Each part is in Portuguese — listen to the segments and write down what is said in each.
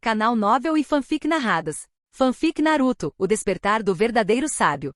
Canal Novel e Fanfic narradas. Fanfic Naruto, o despertar do verdadeiro sábio.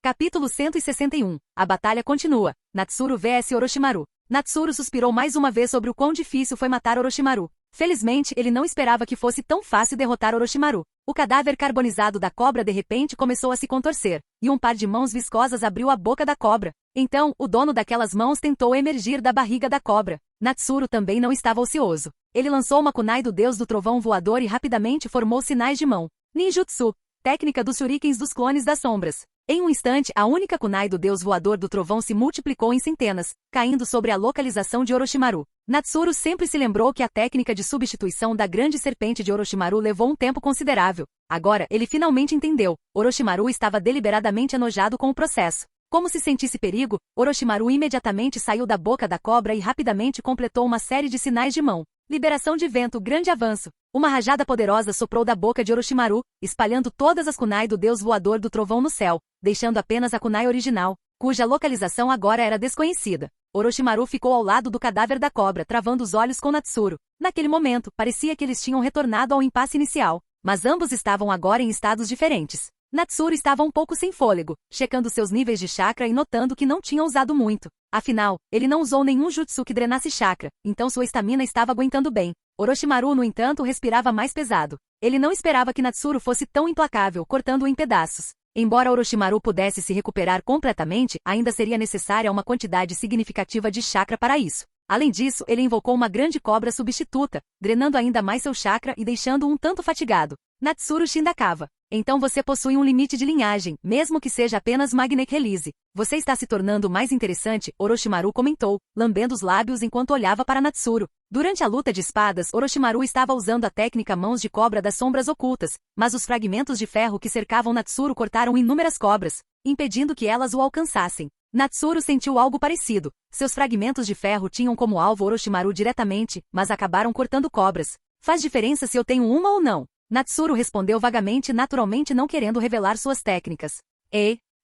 Capítulo 161. A batalha continua. Natsuru vs Orochimaru. Natsuru suspirou mais uma vez sobre o quão difícil foi matar Orochimaru. Felizmente, ele não esperava que fosse tão fácil derrotar Orochimaru. O cadáver carbonizado da cobra de repente começou a se contorcer, e um par de mãos viscosas abriu a boca da cobra. Então, o dono daquelas mãos tentou emergir da barriga da cobra. Natsuru também não estava ocioso. Ele lançou uma kunai do deus do trovão voador e rapidamente formou sinais de mão. Ninjutsu, técnica dos shurikens dos clones das sombras. Em um instante, a única kunai do deus voador do trovão se multiplicou em centenas, caindo sobre a localização de Orochimaru. Natsuru sempre se lembrou que a técnica de substituição da grande serpente de Orochimaru levou um tempo considerável. Agora, ele finalmente entendeu. Orochimaru estava deliberadamente enojado com o processo. Como se sentisse perigo, Orochimaru imediatamente saiu da boca da cobra e rapidamente completou uma série de sinais de mão. Liberação de vento, grande avanço. Uma rajada poderosa soprou da boca de Orochimaru, espalhando todas as kunai do deus voador do trovão no céu, deixando apenas a kunai original, cuja localização agora era desconhecida. Orochimaru ficou ao lado do cadáver da cobra, travando os olhos com Natsuru. Naquele momento, parecia que eles tinham retornado ao impasse inicial, mas ambos estavam agora em estados diferentes. Natsuru estava um pouco sem fôlego, checando seus níveis de chakra e notando que não tinha usado muito. Afinal, ele não usou nenhum jutsu que drenasse chakra, então sua estamina estava aguentando bem. Orochimaru, no entanto, respirava mais pesado. Ele não esperava que Natsuru fosse tão implacável, cortando-o em pedaços. Embora Orochimaru pudesse se recuperar completamente, ainda seria necessária uma quantidade significativa de chakra para isso. Além disso, ele invocou uma grande cobra substituta, drenando ainda mais seu chakra e deixando-o um tanto fatigado. Natsuru Shindakawa. Então você possui um limite de linhagem, mesmo que seja apenas Magnet Release. Você está se tornando mais interessante, Orochimaru comentou, lambendo os lábios enquanto olhava para Natsuru. Durante a luta de espadas, Orochimaru estava usando a técnica Mãos de Cobra das Sombras Ocultas, mas os fragmentos de ferro que cercavam Natsuru cortaram inúmeras cobras, impedindo que elas o alcançassem. Natsuru sentiu algo parecido. Seus fragmentos de ferro tinham como alvo Orochimaru diretamente, mas acabaram cortando cobras. Faz diferença se eu tenho uma ou não? Natsuru respondeu vagamente, naturalmente não querendo revelar suas técnicas.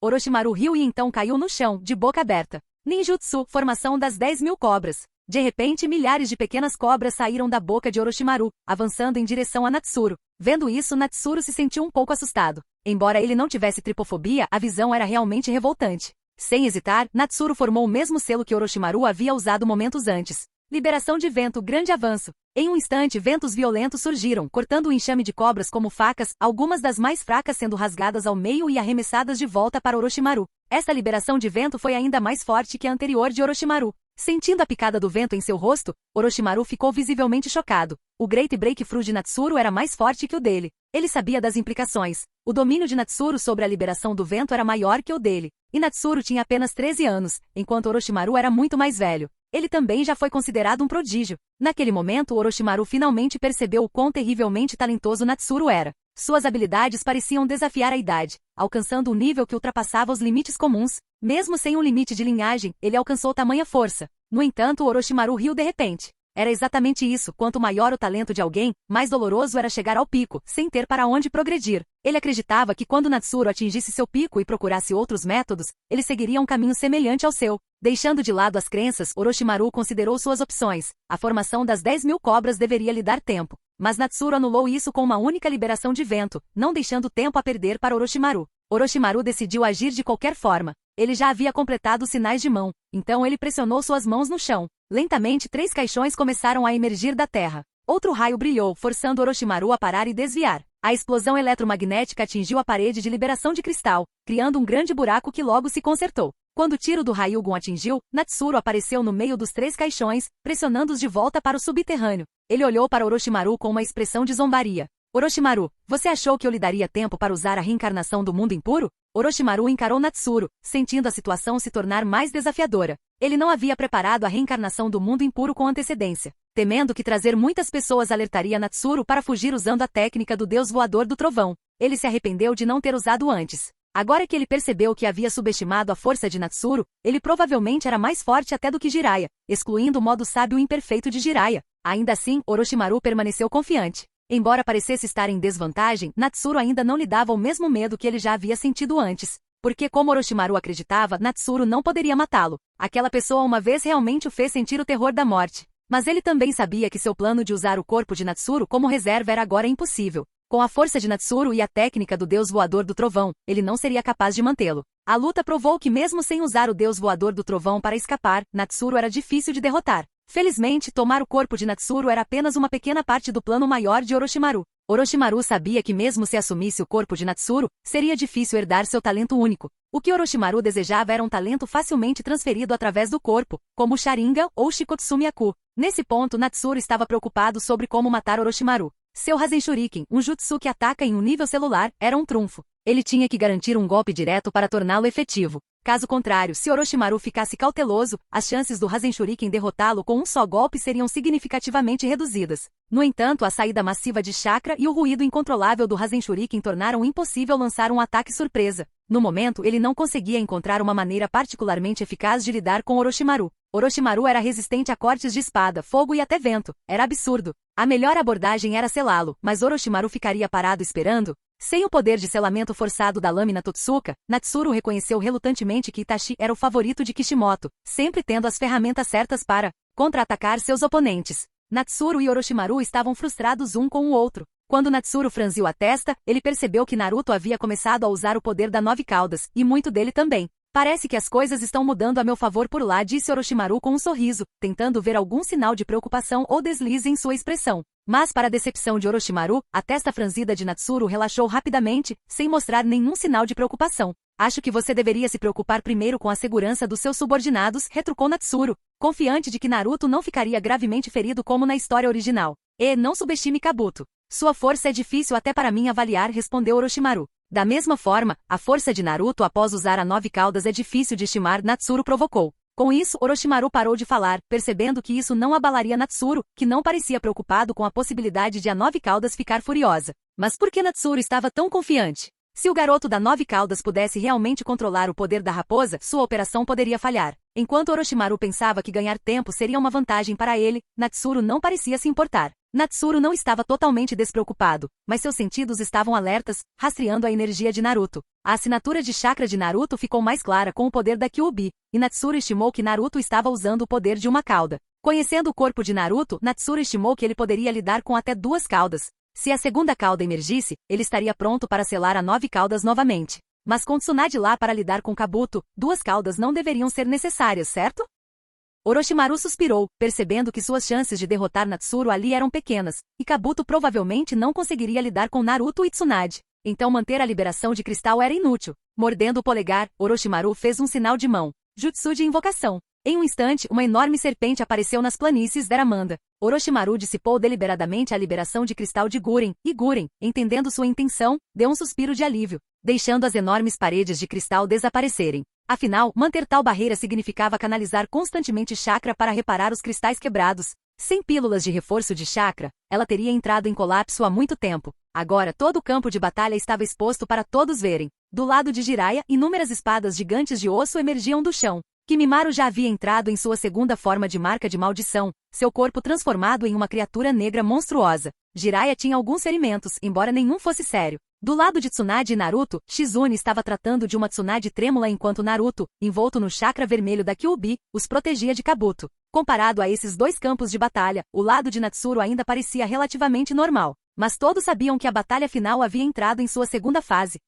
Orochimaru riu e então caiu no chão, de boca aberta. Ninjutsu, formação das 10.000 cobras. De repente, milhares de pequenas cobras saíram da boca de Orochimaru, avançando em direção a Natsuru. Vendo isso, Natsuru se sentiu um pouco assustado. Embora ele não tivesse tripofobia, a visão era realmente revoltante. Sem hesitar, Natsuru formou o mesmo selo que Orochimaru havia usado momentos antes. Liberação de vento, grande avanço. Em um instante, ventos violentos surgiram, cortando o enxame de cobras como facas, algumas das mais fracas sendo rasgadas ao meio e arremessadas de volta para Orochimaru. Essa liberação de vento foi ainda mais forte que a anterior de Orochimaru. Sentindo a picada do vento em seu rosto, Orochimaru ficou visivelmente chocado. O Great Breakthrough de Natsuru era mais forte que o dele. Ele sabia das implicações. O domínio de Natsuru sobre a liberação do vento era maior que o dele. E Natsuru tinha apenas 13 anos, enquanto Orochimaru era muito mais velho. Ele também já foi considerado um prodígio. Naquele momento, Orochimaru finalmente percebeu o quão terrivelmente talentoso Natsuru era. Suas habilidades pareciam desafiar a idade, alcançando um nível que ultrapassava os limites comuns. Mesmo sem um limite de linhagem, ele alcançou tamanha força. No entanto, Orochimaru riu de repente. Era exatamente isso, quanto maior o talento de alguém, mais doloroso era chegar ao pico, sem ter para onde progredir. Ele acreditava que quando Natsuru atingisse seu pico e procurasse outros métodos, ele seguiria um caminho semelhante ao seu. Deixando de lado as crenças, Orochimaru considerou suas opções. A formação das 10.000 cobras deveria lhe dar tempo. Mas Natsuru anulou isso com uma única liberação de vento, não deixando tempo a perder para Orochimaru. Orochimaru decidiu agir de qualquer forma. Ele já havia completado os sinais de mão, então ele pressionou suas mãos no chão. Lentamente, 3 caixões começaram a emergir da terra. Outro raio brilhou, forçando Orochimaru a parar e desviar. A explosão eletromagnética atingiu a parede de liberação de cristal, criando um grande buraco que logo se consertou. Quando o tiro do Ryugun atingiu, Natsuru apareceu no meio dos 3 caixões, pressionando-os de volta para o subterrâneo. Ele olhou para Orochimaru com uma expressão de zombaria. Orochimaru, você achou que eu lhe daria tempo para usar a reencarnação do mundo impuro? Orochimaru encarou Natsuru, sentindo a situação se tornar mais desafiadora. Ele não havia preparado a reencarnação do mundo impuro com antecedência, temendo que trazer muitas pessoas alertaria Natsuru para fugir usando a técnica do deus voador do trovão. Ele se arrependeu de não ter usado antes. Agora que ele percebeu que havia subestimado a força de Natsuru, ele provavelmente era mais forte até do que Jiraiya, excluindo o modo sábio imperfeito de Jiraiya. Ainda assim, Orochimaru permaneceu confiante. Embora parecesse estar em desvantagem, Natsuru ainda não lhe dava o mesmo medo que ele já havia sentido antes. Porque como Orochimaru acreditava, Natsuru não poderia matá-lo. Aquela pessoa uma vez realmente o fez sentir o terror da morte. Mas ele também sabia que seu plano de usar o corpo de Natsuru como reserva era agora impossível. Com a força de Natsuru e a técnica do deus voador do trovão, ele não seria capaz de mantê-lo. A luta provou que mesmo sem usar o deus voador do trovão para escapar, Natsuru era difícil de derrotar. Felizmente, tomar o corpo de Natsuru era apenas uma pequena parte do plano maior de Orochimaru. Orochimaru sabia que mesmo se assumisse o corpo de Natsuru, seria difícil herdar seu talento único. O que Orochimaru desejava era um talento facilmente transferido através do corpo, como o Sharingan ou Shikotsumiyaku. Nesse ponto, Natsuru estava preocupado sobre como matar Orochimaru. Seu Rasen Shuriken, um jutsu que ataca em um nível celular, era um trunfo. Ele tinha que garantir um golpe direto para torná-lo efetivo. Caso contrário, se Orochimaru ficasse cauteloso, as chances do Rasen Shuriken derrotá-lo com um só golpe seriam significativamente reduzidas. No entanto, a saída massiva de chakra e o ruído incontrolável do Rasen Shuriken tornaram impossível lançar um ataque surpresa. No momento, ele não conseguia encontrar uma maneira particularmente eficaz de lidar com Orochimaru. Orochimaru era resistente a cortes de espada, fogo e até vento. Era absurdo. A melhor abordagem era selá-lo, mas Orochimaru ficaria parado esperando? Sem o poder de selamento forçado da lâmina Totsuka, Natsuru reconheceu relutantemente que Itachi era o favorito de Kishimoto, sempre tendo as ferramentas certas para contra-atacar seus oponentes. Natsuru e Orochimaru estavam frustrados um com o outro. Quando Natsuru franziu a testa, ele percebeu que Naruto havia começado a usar o poder da Nove Caudas, e muito dele também. Parece que as coisas estão mudando a meu favor por lá, disse Orochimaru com um sorriso, tentando ver algum sinal de preocupação ou deslize em sua expressão. Mas para a decepção de Orochimaru, a testa franzida de Natsuru relaxou rapidamente, sem mostrar nenhum sinal de preocupação. Acho que você deveria se preocupar primeiro com a segurança dos seus subordinados, retrucou Natsuru, confiante de que Naruto não ficaria gravemente ferido como na história original. E não subestime Kabuto. Sua força é difícil até para mim avaliar, respondeu Orochimaru. Da mesma forma, a força de Naruto após usar a Nove Caudas é difícil de estimar, Natsuru provocou. Com isso, Orochimaru parou de falar, percebendo que isso não abalaria Natsuru, que não parecia preocupado com a possibilidade de a Nove Caudas ficar furiosa. Mas por que Natsuru estava tão confiante? Se o garoto da Nove Caudas pudesse realmente controlar o poder da raposa, sua operação poderia falhar. Enquanto Orochimaru pensava que ganhar tempo seria uma vantagem para ele, Natsuru não parecia se importar. Natsuru não estava totalmente despreocupado, mas seus sentidos estavam alertas, rastreando a energia de Naruto. A assinatura de chakra de Naruto ficou mais clara com o poder da Kyuubi, e Natsuru estimou que Naruto estava usando o poder de uma cauda. Conhecendo o corpo de Naruto, Natsuru estimou que ele poderia lidar com até 2 caudas. Se a segunda cauda emergisse, ele estaria pronto para selar a 9 caudas novamente. Mas com Tsunade lá para lidar com Kabuto, 2 caudas não deveriam ser necessárias, certo? Orochimaru suspirou, percebendo que suas chances de derrotar Natsuru ali eram pequenas, e Kabuto provavelmente não conseguiria lidar com Naruto e Tsunade. Então manter a liberação de cristal era inútil. Mordendo o polegar, Orochimaru fez um sinal de mão. Jutsu de invocação. Em um instante, uma enorme serpente apareceu nas planícies Veramanda. Orochimaru dissipou deliberadamente a liberação de cristal de Guren, e Guren, entendendo sua intenção, deu um suspiro de alívio, deixando as enormes paredes de cristal desaparecerem. Afinal, manter tal barreira significava canalizar constantemente chakra para reparar os cristais quebrados. Sem pílulas de reforço de chakra, ela teria entrado em colapso há muito tempo. Agora todo o campo de batalha estava exposto para todos verem. Do lado de Jiraiya, inúmeras espadas gigantes de osso emergiam do chão. Kimimaro já havia entrado em sua segunda forma de marca de maldição, seu corpo transformado em uma criatura negra monstruosa. Jiraiya tinha alguns ferimentos, embora nenhum fosse sério. Do lado de Tsunade e Naruto, Shizune estava tratando de uma Tsunade trêmula enquanto Naruto, envolto no chakra vermelho da Kyuubi, os protegia de Kabuto. Comparado a esses 2 campos de batalha, o lado de Natsuru ainda parecia relativamente normal. Mas todos sabiam que a batalha final havia entrado em sua segunda fase.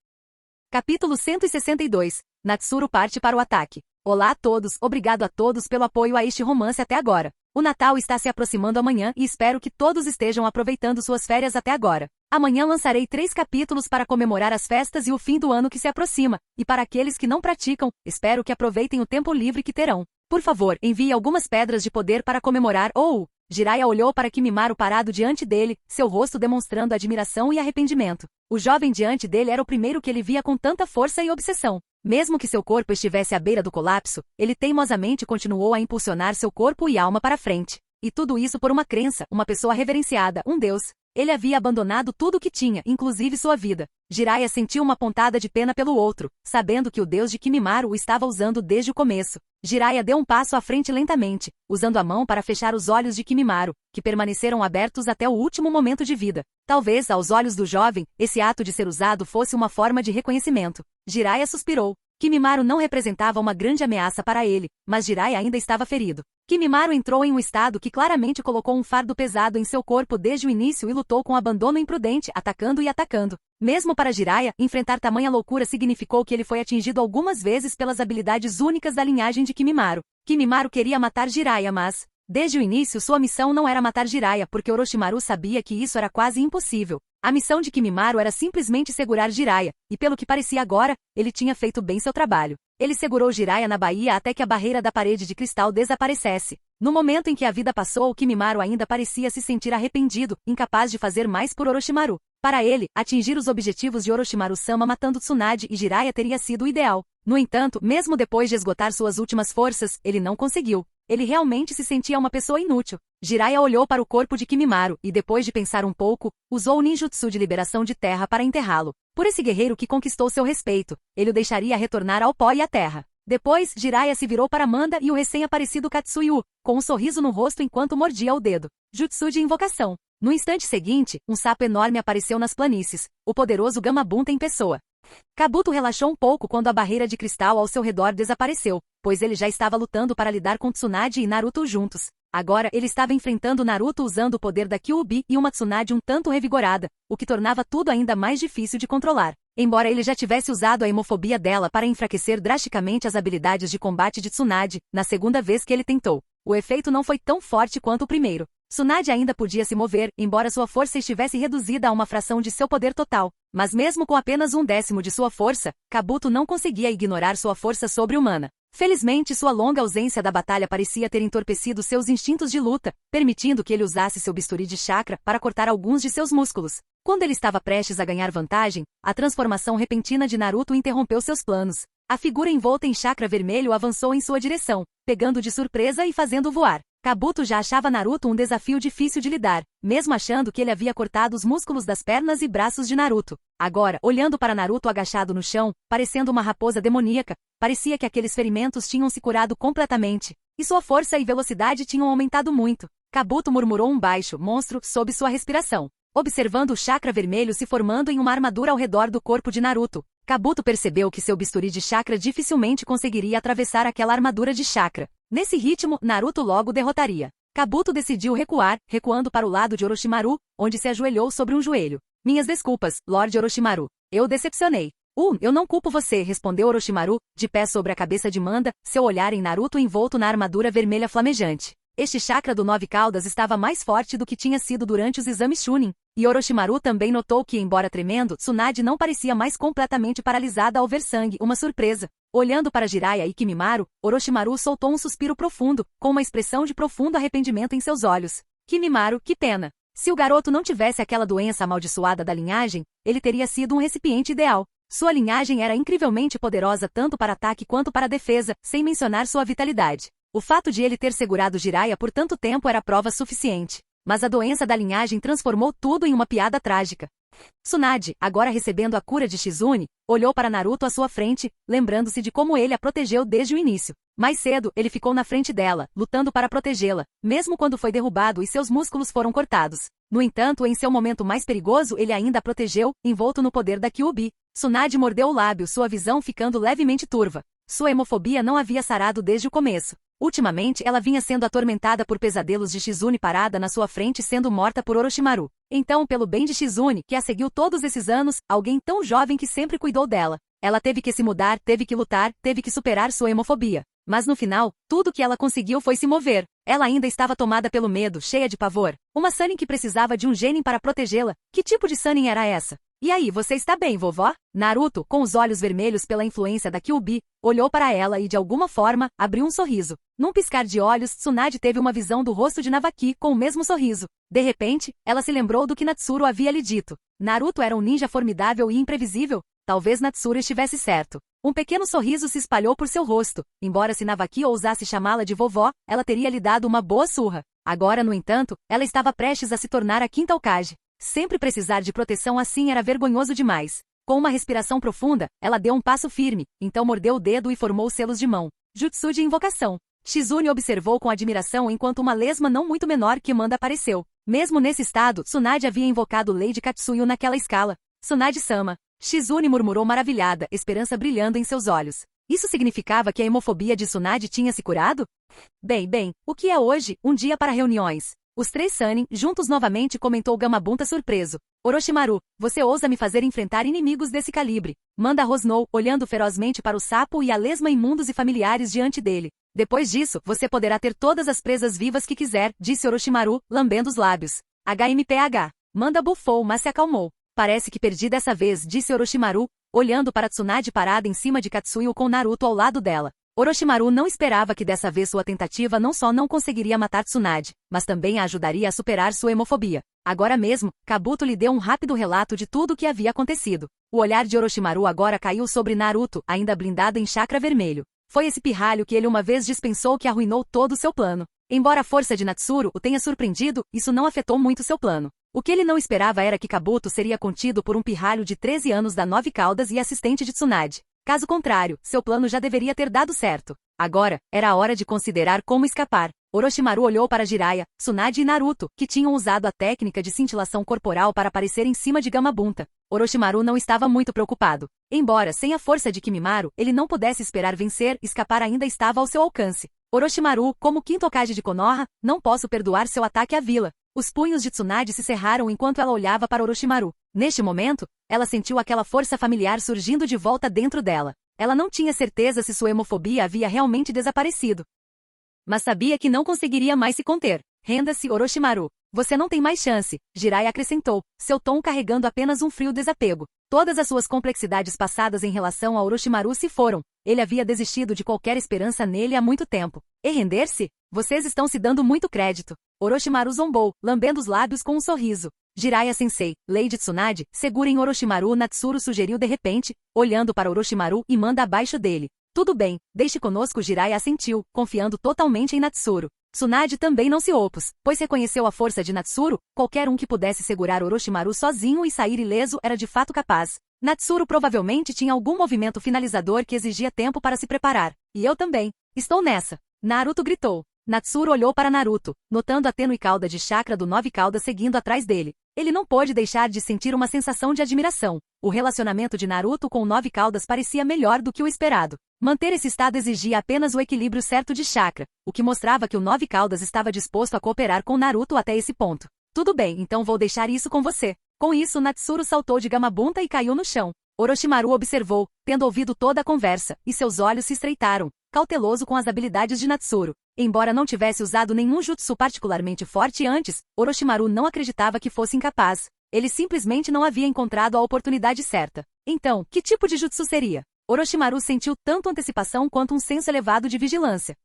Capítulo 162. Natsuru parte para o ataque. Olá a todos, obrigado a todos pelo apoio a este romance até agora. O Natal está se aproximando amanhã e espero que todos estejam aproveitando suas férias até agora. Amanhã lançarei 3 capítulos para comemorar as festas e o fim do ano que se aproxima, e para aqueles que não praticam, espero que aproveitem o tempo livre que terão. Por favor, envie algumas pedras de poder para comemorar ou... Jiraiya olhou para Kimimaro parado diante dele, seu rosto demonstrando admiração e arrependimento. O jovem diante dele era o primeiro que ele via com tanta força e obsessão. Mesmo que seu corpo estivesse à beira do colapso, ele teimosamente continuou a impulsionar seu corpo e alma para frente. E tudo isso por uma crença, uma pessoa reverenciada, um deus. Ele havia abandonado tudo o que tinha, inclusive sua vida. Jiraiya sentiu uma pontada de pena pelo outro, sabendo que o deus de Kimimaro o estava usando desde o começo. Jiraiya deu um passo à frente lentamente, usando a mão para fechar os olhos de Kimimaro, que permaneceram abertos até o último momento de vida. Talvez, aos olhos do jovem, esse ato de ser usado fosse uma forma de reconhecimento. Jiraiya suspirou. Kimimaro não representava uma grande ameaça para ele, mas Jiraiya ainda estava ferido. Kimimaro entrou em um estado que claramente colocou um fardo pesado em seu corpo desde o início e lutou com abandono imprudente, atacando e atacando. Mesmo para Jiraiya, enfrentar tamanha loucura significou que ele foi atingido algumas vezes pelas habilidades únicas da linhagem de Kimimaro. Kimimaro queria matar Jiraiya, mas, desde o início, sua missão não era matar Jiraiya porque Orochimaru sabia que isso era quase impossível. A missão de Kimimaro era simplesmente segurar Jiraiya, e pelo que parecia agora, ele tinha feito bem seu trabalho. Ele segurou Jiraiya na baía até que a barreira da parede de cristal desaparecesse. No momento em que a vida passou, Kimimaro ainda parecia se sentir arrependido, incapaz de fazer mais por Orochimaru. Para ele, atingir os objetivos de Orochimaru-sama matando Tsunade e Jiraiya teria sido o ideal. No entanto, mesmo depois de esgotar suas últimas forças, ele não conseguiu. Ele realmente se sentia uma pessoa inútil. Jiraiya olhou para o corpo de Kimimaro e, depois de pensar um pouco, usou o ninjutsu de liberação de terra para enterrá-lo. Por esse guerreiro que conquistou seu respeito, ele o deixaria retornar ao pó e à terra. Depois, Jiraiya se virou para Manda e o recém-aparecido Katsuyu, com um sorriso no rosto enquanto mordia o dedo. Jutsu de invocação. No instante seguinte, um sapo enorme apareceu nas planícies, o poderoso Gamabunta em pessoa. Kabuto relaxou um pouco quando a barreira de cristal ao seu redor desapareceu, pois ele já estava lutando para lidar com Tsunade e Naruto juntos. Agora ele estava enfrentando Naruto usando o poder da Kyuubi e uma Tsunade um tanto revigorada, o que tornava tudo ainda mais difícil de controlar. Embora ele já tivesse usado a hemofobia dela para enfraquecer drasticamente as habilidades de combate de Tsunade, na segunda vez que ele tentou, o efeito não foi tão forte quanto o primeiro. Tsunade ainda podia se mover, embora sua força estivesse reduzida a uma fração de seu poder total. Mas mesmo com apenas 1/10 de sua força, Kabuto não conseguia ignorar sua força sobre-humana. Felizmente, sua longa ausência da batalha parecia ter entorpecido seus instintos de luta, permitindo que ele usasse seu bisturi de chakra para cortar alguns de seus músculos. Quando ele estava prestes a ganhar vantagem, a transformação repentina de Naruto interrompeu seus planos. A figura envolta em chakra vermelho avançou em sua direção, pegando de surpresa e fazendo voar. Kabuto já achava Naruto um desafio difícil de lidar, mesmo achando que ele havia cortado os músculos das pernas e braços de Naruto. Agora, olhando para Naruto agachado no chão, parecendo uma raposa demoníaca, parecia que aqueles ferimentos tinham se curado completamente, e sua força e velocidade tinham aumentado muito. Kabuto murmurou um baixo monstro sob sua respiração, observando o chakra vermelho se formando em uma armadura ao redor do corpo de Naruto. Kabuto percebeu que seu bisturi de chakra dificilmente conseguiria atravessar aquela armadura de chakra. Nesse ritmo, Naruto logo derrotaria. Kabuto decidiu recuar, recuando para o lado de Orochimaru, onde se ajoelhou sobre um joelho. Minhas desculpas, Lorde Orochimaru. Eu o decepcionei. Eu não culpo você, respondeu Orochimaru, de pé sobre a cabeça de Manda, seu olhar em Naruto envolto na armadura vermelha flamejante. Este chakra do Nove Caudas estava mais forte do que tinha sido durante os exames Chunin, e Orochimaru também notou que, embora tremendo, Tsunade não parecia mais completamente paralisada ao ver sangue, uma surpresa. Olhando para Jiraiya e Kimimaro, Orochimaru soltou um suspiro profundo, com uma expressão de profundo arrependimento em seus olhos. Kimimaro, que pena. Se o garoto não tivesse aquela doença amaldiçoada da linhagem, ele teria sido um recipiente ideal. Sua linhagem era incrivelmente poderosa tanto para ataque quanto para defesa, sem mencionar sua vitalidade. O fato de ele ter segurado Jiraiya por tanto tempo era prova suficiente. Mas a doença da linhagem transformou tudo em uma piada trágica. Tsunade, agora recebendo a cura de Shizune, olhou para Naruto à sua frente, lembrando-se de como ele a protegeu desde o início. Mais cedo, ele ficou na frente dela, lutando para protegê-la, mesmo quando foi derrubado e seus músculos foram cortados. No entanto, em seu momento mais perigoso, ele ainda a protegeu, envolto no poder da Kyuubi. Tsunade mordeu o lábio, sua visão ficando levemente turva. Sua hemofobia não havia sarado desde o começo. Ultimamente, ela vinha sendo atormentada por pesadelos de Shizune parada na sua frente sendo morta por Orochimaru. Então, pelo bem de Shizune, que a seguiu todos esses anos, alguém tão jovem que sempre cuidou dela, ela teve que se mudar, teve que lutar, teve que superar sua hemofobia. Mas no final, tudo que ela conseguiu foi se mover. Ela ainda estava tomada pelo medo, cheia de pavor. Uma Sannin que precisava de um genin para protegê-la. Que tipo de Sannin era essa? E aí, você está bem, vovó? Naruto, com os olhos vermelhos pela influência da Kyuubi, olhou para ela e de alguma forma, abriu um sorriso. Num piscar de olhos, Tsunade teve uma visão do rosto de Navaki com o mesmo sorriso. De repente, ela se lembrou do que Natsuru havia lhe dito. Naruto era um ninja formidável e imprevisível. Talvez Natsuru estivesse certo. Um pequeno sorriso se espalhou por seu rosto. Embora se Navaki ousasse chamá-la de vovó, ela teria lhe dado uma boa surra. Agora, no entanto, ela estava prestes a se tornar a quinta Hokage. Sempre precisar de proteção assim era vergonhoso demais. Com uma respiração profunda, ela deu um passo firme, então mordeu o dedo e formou selos de mão. Jutsu de invocação. Shizune observou com admiração enquanto uma lesma não muito menor que Manda apareceu. Mesmo nesse estado, Tsunade havia invocado Lady Katsuyu naquela escala. Tsunade-sama. Shizune murmurou maravilhada, esperança brilhando em seus olhos. Isso significava que a hemofobia de Tsunade tinha se curado? Bem, o que é hoje, um dia para reuniões? Os 3 Sannin, juntos novamente, comentou Gamabunta surpreso. Orochimaru, você ousa me fazer enfrentar inimigos desse calibre? Manda rosnou, olhando ferozmente para o sapo e a lesma imundos e familiares diante dele. Depois disso, você poderá ter todas as presas vivas que quiser, disse Orochimaru, lambendo os lábios. HMPH. Manda bufou, mas se acalmou. Parece que perdi dessa vez, disse Orochimaru, olhando para Tsunade parada em cima de Katsuyu com Naruto ao lado dela. Orochimaru não esperava que dessa vez sua tentativa não só não conseguiria matar Tsunade, mas também a ajudaria a superar sua hemofobia. Agora mesmo, Kabuto lhe deu um rápido relato de tudo o que havia acontecido. O olhar de Orochimaru agora caiu sobre Naruto, ainda blindado em chakra vermelho. Foi esse pirralho que ele uma vez dispensou que arruinou todo o seu plano. Embora a força de Natsuru o tenha surpreendido, isso não afetou muito seu plano. O que ele não esperava era que Kabuto seria contido por um pirralho de 13 anos da 9 Caudas e assistente de Tsunade. Caso contrário, seu plano já deveria ter dado certo. Agora, era a hora de considerar como escapar. Orochimaru olhou para Jiraiya, Tsunade e Naruto, que tinham usado a técnica de cintilação corporal para aparecer em cima de Gamabunta. Orochimaru não estava muito preocupado. Embora, sem a força de Kimimaro, ele não pudesse esperar vencer, escapar ainda estava ao seu alcance. Orochimaru, como quinto Hokage de Konoha, não posso perdoar seu ataque à vila. Os punhos de Tsunade se cerraram enquanto ela olhava para Orochimaru. Neste momento, ela sentiu aquela força familiar surgindo de volta dentro dela. Ela não tinha certeza se sua hemofobia havia realmente desaparecido, mas sabia que não conseguiria mais se conter. Renda-se, Orochimaru. Você não tem mais chance, Jiraiya acrescentou, seu tom carregando apenas um frio desapego. Todas as suas complexidades passadas em relação a Orochimaru se foram. Ele havia desistido de qualquer esperança nele há muito tempo. E render-se? Vocês estão se dando muito crédito. Orochimaru zombou, lambendo os lábios com um sorriso. Jiraiya-sensei, Lady Tsunade, segurem Orochimaru, Natsuru sugeriu de repente, olhando para Orochimaru e manda abaixo dele. Tudo bem, deixe conosco. Jiraiya assentiu, confiando totalmente em Natsuru. Tsunade também não se opôs, pois reconheceu a força de Natsuru, qualquer um que pudesse segurar Orochimaru sozinho e sair ileso era de fato capaz. Natsuru provavelmente tinha algum movimento finalizador que exigia tempo para se preparar. E eu também. Estou nessa. Naruto gritou. Natsuru olhou para Naruto, notando a tênue cauda de chakra do 9 Caudas seguindo atrás dele. Ele não pôde deixar de sentir uma sensação de admiração. O relacionamento de Naruto com o 9 Caudas parecia melhor do que o esperado. Manter esse estado exigia apenas o equilíbrio certo de chakra, o que mostrava que o 9 Caudas estava disposto a cooperar com Naruto até esse ponto. Tudo bem, então vou deixar isso com você. Com isso, Natsuru saltou de Gamabunta e caiu no chão. Orochimaru observou, tendo ouvido toda a conversa, e seus olhos se estreitaram, cauteloso com as habilidades de Natsuru. Embora não tivesse usado nenhum jutsu particularmente forte antes, Orochimaru não acreditava que fosse incapaz. Ele simplesmente não havia encontrado a oportunidade certa. Então, que tipo de jutsu seria? Orochimaru sentiu tanto antecipação quanto um senso elevado de vigilância.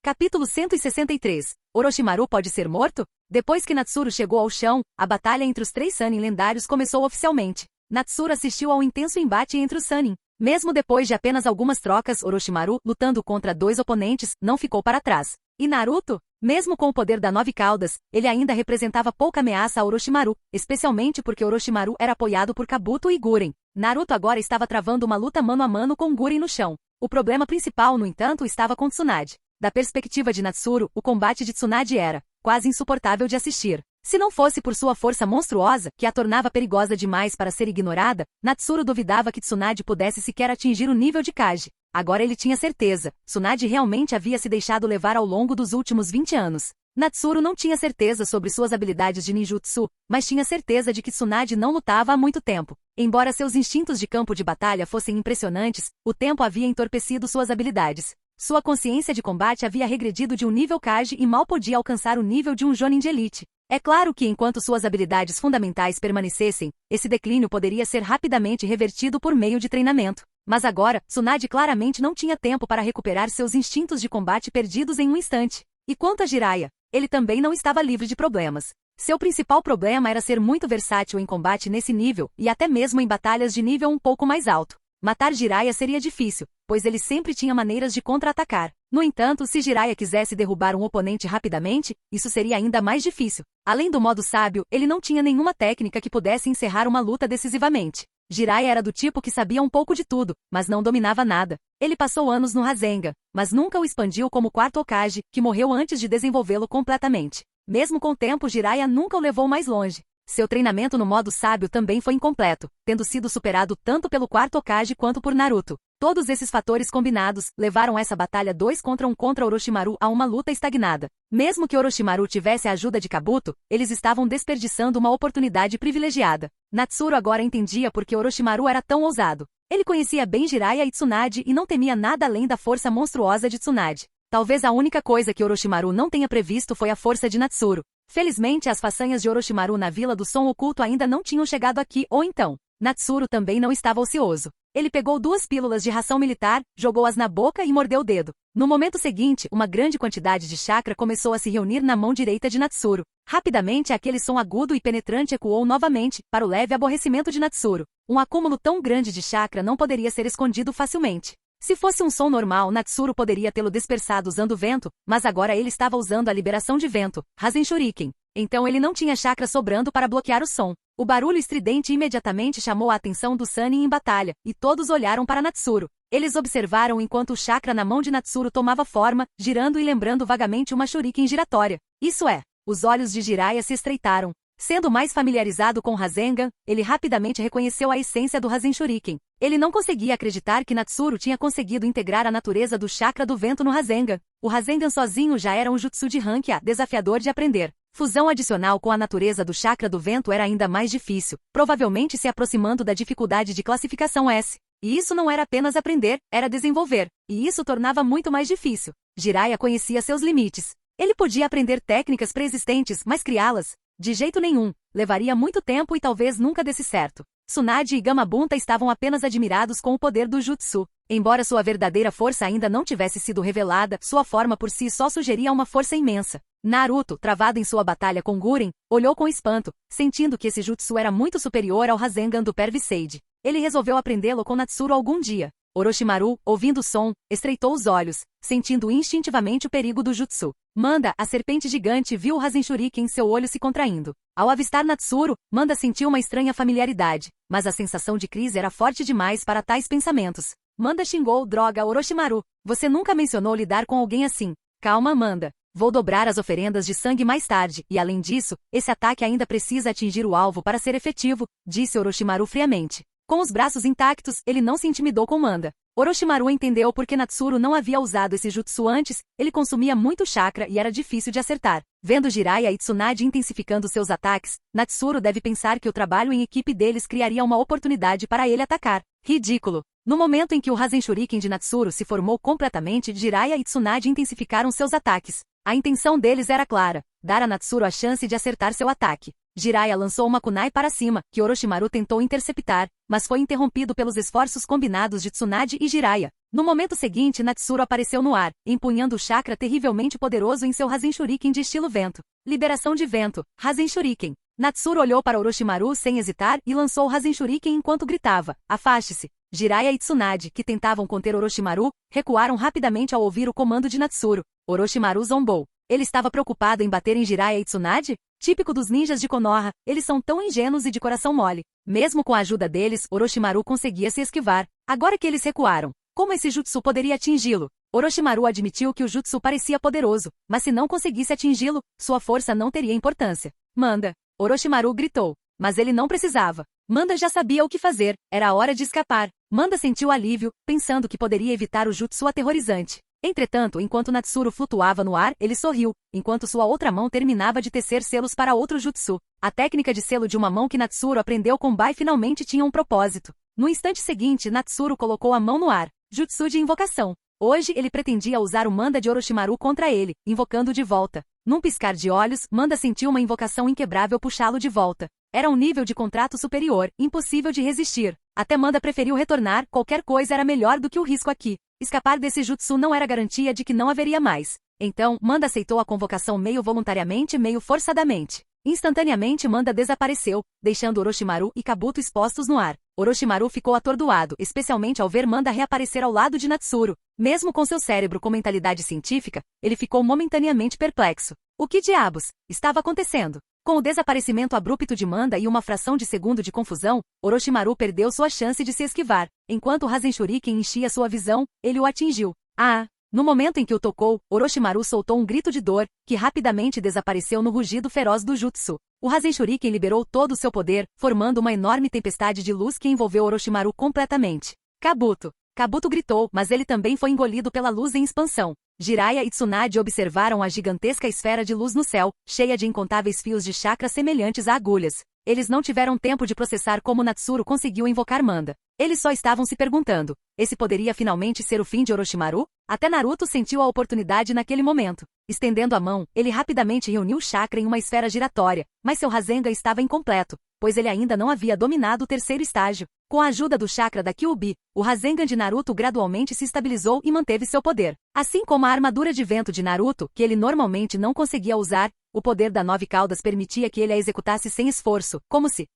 Capítulo 163. Orochimaru pode ser morto? Depois que Natsuru chegou ao chão, a batalha entre os 3 Sannin lendários começou oficialmente. Natsuru assistiu ao intenso embate entre os Sannin. Mesmo depois de apenas algumas trocas, Orochimaru, lutando contra 2 oponentes, não ficou para trás. E Naruto? Mesmo com o poder da 9 Caudas, ele ainda representava pouca ameaça a Orochimaru, especialmente porque Orochimaru era apoiado por Kabuto e Guren. Naruto agora estava travando uma luta mano a mano com Guren no chão. O problema principal, no entanto, estava com Tsunade. Da perspectiva de Natsuru, o combate de Tsunade era quase insuportável de assistir. Se não fosse por sua força monstruosa, que a tornava perigosa demais para ser ignorada, Natsuru duvidava que Tsunade pudesse sequer atingir o nível de Kage. Agora ele tinha certeza, Tsunade realmente havia se deixado levar ao longo dos últimos 20 anos. Natsuru não tinha certeza sobre suas habilidades de ninjutsu, mas tinha certeza de que Tsunade não lutava há muito tempo. Embora seus instintos de campo de batalha fossem impressionantes, o tempo havia entorpecido suas habilidades. Sua consciência de combate havia regredido de um nível Kage e mal podia alcançar o nível de um Jonin de elite. É claro que enquanto suas habilidades fundamentais permanecessem, esse declínio poderia ser rapidamente revertido por meio de treinamento. Mas agora, Tsunade claramente não tinha tempo para recuperar seus instintos de combate perdidos em um instante. E quanto a Jiraiya, ele também não estava livre de problemas. Seu principal problema era ser muito versátil em combate nesse nível, e até mesmo em batalhas de nível um pouco mais alto. Matar Jiraiya seria difícil, pois ele sempre tinha maneiras de contra-atacar. No entanto, se Jiraiya quisesse derrubar um oponente rapidamente, isso seria ainda mais difícil. Além do modo sábio, ele não tinha nenhuma técnica que pudesse encerrar uma luta decisivamente. Jiraiya era do tipo que sabia um pouco de tudo, mas não dominava nada. Ele passou anos no Rasengan, mas nunca o expandiu como quarto Hokage, que morreu antes de desenvolvê-lo completamente. Mesmo com o tempo, Jiraiya nunca o levou mais longe. Seu treinamento no modo sábio também foi incompleto, tendo sido superado tanto pelo quarto Hokage quanto por Naruto. Todos esses fatores combinados levaram essa batalha 2 contra 1 contra Orochimaru a uma luta estagnada. Mesmo que Orochimaru tivesse a ajuda de Kabuto, eles estavam desperdiçando uma oportunidade privilegiada. Natsuru agora entendia por que Orochimaru era tão ousado. Ele conhecia bem Jiraiya e Tsunade e não temia nada além da força monstruosa de Tsunade. Talvez a única coisa que Orochimaru não tenha previsto foi a força de Natsuru. Felizmente as façanhas de Orochimaru na Vila do Som Oculto ainda não tinham chegado aqui ou então. Natsuru também não estava ocioso. Ele pegou 2 pílulas de ração militar, jogou-as na boca e mordeu o dedo. No momento seguinte, uma grande quantidade de chakra começou a se reunir na mão direita de Natsuru. Rapidamente aquele som agudo e penetrante ecoou novamente, para o leve aborrecimento de Natsuru. Um acúmulo tão grande de chakra não poderia ser escondido facilmente. Se fosse um som normal, Natsuru poderia tê-lo dispersado usando vento, mas agora ele estava usando a liberação de vento, Rasen Shuriken. Então ele não tinha chakra sobrando para bloquear o som. O barulho estridente imediatamente chamou a atenção do Sannin em batalha, e todos olharam para Natsuru. Eles observaram enquanto o chakra na mão de Natsuru tomava forma, girando e lembrando vagamente uma Shuriken giratória. Isso é, os olhos de Jiraiya se estreitaram. Sendo mais familiarizado com Rasengan, ele rapidamente reconheceu a essência do Rasen Shuriken. Ele não conseguia acreditar que Natsuru tinha conseguido integrar a natureza do chakra do vento no Rasengan. O Rasengan sozinho já era um jutsu de rank A, desafiador de aprender. Fusão adicional com a natureza do chakra do vento era ainda mais difícil, provavelmente se aproximando da dificuldade de classificação S. E isso não era apenas aprender, era desenvolver, e isso tornava muito mais difícil. Jiraiya conhecia seus limites. Ele podia aprender técnicas pré-existentes, mas criá-las, de jeito nenhum, levaria muito tempo e talvez nunca desse certo. Tsunade e Gamabunta estavam apenas admirados com o poder do jutsu. Embora sua verdadeira força ainda não tivesse sido revelada, sua forma por si só sugeria uma força imensa. Naruto, travado em sua batalha com Guren, olhou com espanto, sentindo que esse jutsu era muito superior ao Rasengan do Pervisade. Ele resolveu aprendê-lo com Natsuru algum dia. Orochimaru, ouvindo o som, estreitou os olhos, sentindo instintivamente o perigo do jutsu. Manda, a serpente gigante, viu o Rasen Shuriken em seu olho se contraindo. Ao avistar Natsuru, Manda sentiu uma estranha familiaridade, mas a sensação de crise era forte demais para tais pensamentos. Manda xingou, droga, Orochimaru. Você nunca mencionou lidar com alguém assim. Calma, Manda. Vou dobrar as oferendas de sangue mais tarde, e além disso, esse ataque ainda precisa atingir o alvo para ser efetivo, disse Orochimaru friamente. Com os braços intactos, ele não se intimidou com Manda. Orochimaru entendeu por que Natsuru não havia usado esse jutsu antes, ele consumia muito chakra e era difícil de acertar. Vendo Jiraiya e Tsunade intensificando seus ataques, Natsuru deve pensar que o trabalho em equipe deles criaria uma oportunidade para ele atacar. Ridículo! No momento em que o Rasen Shuriken de Natsuru se formou completamente, Jiraiya e Tsunade intensificaram seus ataques. A intenção deles era clara, dar a Natsuru a chance de acertar seu ataque. Jiraiya lançou uma kunai para cima, que Orochimaru tentou interceptar, mas foi interrompido pelos esforços combinados de Tsunade e Jiraiya. No momento seguinte, Natsuru apareceu no ar, empunhando o chakra terrivelmente poderoso em seu Rasen Shuriken de estilo vento. Liberação de vento, Rasen Shuriken. Natsuru olhou para Orochimaru sem hesitar e lançou o Rasen Shuriken enquanto gritava, afaste-se. Jiraiya e Tsunade, que tentavam conter Orochimaru, recuaram rapidamente ao ouvir o comando de Natsuru. Orochimaru zombou. Ele estava preocupado em bater em Jiraiya e Tsunade? Típico dos ninjas de Konoha, eles são tão ingênuos e de coração mole. Mesmo com a ajuda deles, Orochimaru conseguia se esquivar. Agora que eles recuaram, como esse jutsu poderia atingi-lo? Orochimaru admitiu que o jutsu parecia poderoso, mas se não conseguisse atingi-lo, sua força não teria importância. Manda! Orochimaru gritou. Mas ele não precisava. Manda já sabia o que fazer, era a hora de escapar. Manda sentiu alívio, pensando que poderia evitar o jutsu aterrorizante. Entretanto, enquanto Natsuru flutuava no ar, ele sorriu, enquanto sua outra mão terminava de tecer selos para outro jutsu. A técnica de selo de uma mão que Natsuru aprendeu com Bai finalmente tinha um propósito. No instante seguinte, Natsuru colocou a mão no ar. Jutsu de invocação. Hoje ele pretendia usar o Manda de Orochimaru contra ele, invocando de volta. Num piscar de olhos, Manda sentiu uma invocação inquebrável puxá-lo de volta. Era um nível de contrato superior, impossível de resistir. Até Manda preferiu retornar, qualquer coisa era melhor do que o risco aqui. Escapar desse jutsu não era garantia de que não haveria mais. Então, Manda aceitou a convocação meio voluntariamente, meio forçadamente. Instantaneamente Manda desapareceu, deixando Orochimaru e Kabuto expostos no ar. Orochimaru ficou atordoado, especialmente ao ver Manda reaparecer ao lado de Natsuru. Mesmo com seu cérebro com mentalidade científica, ele ficou momentaneamente perplexo. O que diabos estava acontecendo? Com o desaparecimento abrupto de Manda e uma fração de segundo de confusão, Orochimaru perdeu sua chance de se esquivar. Enquanto o Rasen Shuriken enchia sua visão, ele o atingiu. Ah! No momento em que o tocou, Orochimaru soltou um grito de dor, que rapidamente desapareceu no rugido feroz do jutsu. O Rasen Shuriken liberou todo o seu poder, formando uma enorme tempestade de luz que envolveu Orochimaru completamente. Kabuto! Kabuto gritou, mas ele também foi engolido pela luz em expansão. Jiraiya e Tsunade observaram a gigantesca esfera de luz no céu, cheia de incontáveis fios de chakra semelhantes a agulhas. Eles não tiveram tempo de processar como Natsuru conseguiu invocar Manda. Eles só estavam se perguntando, esse poderia finalmente ser o fim de Orochimaru? Até Naruto sentiu a oportunidade naquele momento. Estendendo a mão, ele rapidamente reuniu o chakra em uma esfera giratória, mas seu Rasengan estava incompleto, pois ele ainda não havia dominado o terceiro estágio. Com a ajuda do chakra da Kyuubi, o Rasengan de Naruto gradualmente se estabilizou e manteve seu poder. Assim como a armadura de vento de Naruto, que ele normalmente não conseguia usar, o poder da Nove Caudas permitia que ele a executasse sem esforço, como se...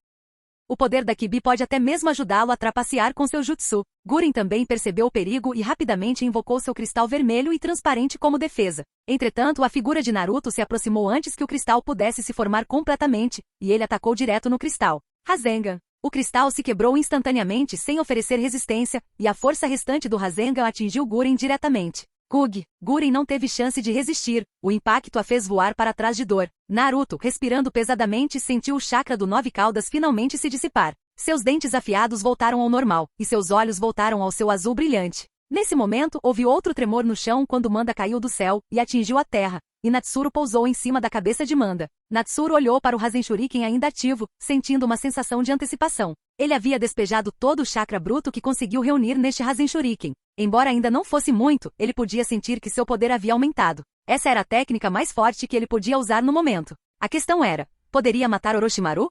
O poder da Kyuubi pode até mesmo ajudá-lo a trapacear com seu jutsu. Guren também percebeu o perigo e rapidamente invocou seu cristal vermelho e transparente como defesa. Entretanto, a figura de Naruto se aproximou antes que o cristal pudesse se formar completamente, e ele atacou direto no cristal. Rasengan. O cristal se quebrou instantaneamente sem oferecer resistência, e a força restante do Rasengan atingiu Guren diretamente. Guren não teve chance de resistir, o impacto a fez voar para trás de dor. Naruto, respirando pesadamente, sentiu o chakra do Nove Caudas finalmente se dissipar. Seus dentes afiados voltaram ao normal, e seus olhos voltaram ao seu azul brilhante. Nesse momento, houve outro tremor no chão quando Manda caiu do céu e atingiu a terra, e Natsuru pousou em cima da cabeça de Manda. Natsuru olhou para o Rasen Shuriken ainda ativo, sentindo uma sensação de antecipação. Ele havia despejado todo o chakra bruto que conseguiu reunir neste Rasen Shuriken. Embora ainda não fosse muito, ele podia sentir que seu poder havia aumentado. Essa era a técnica mais forte que ele podia usar no momento. A questão era, poderia matar Orochimaru?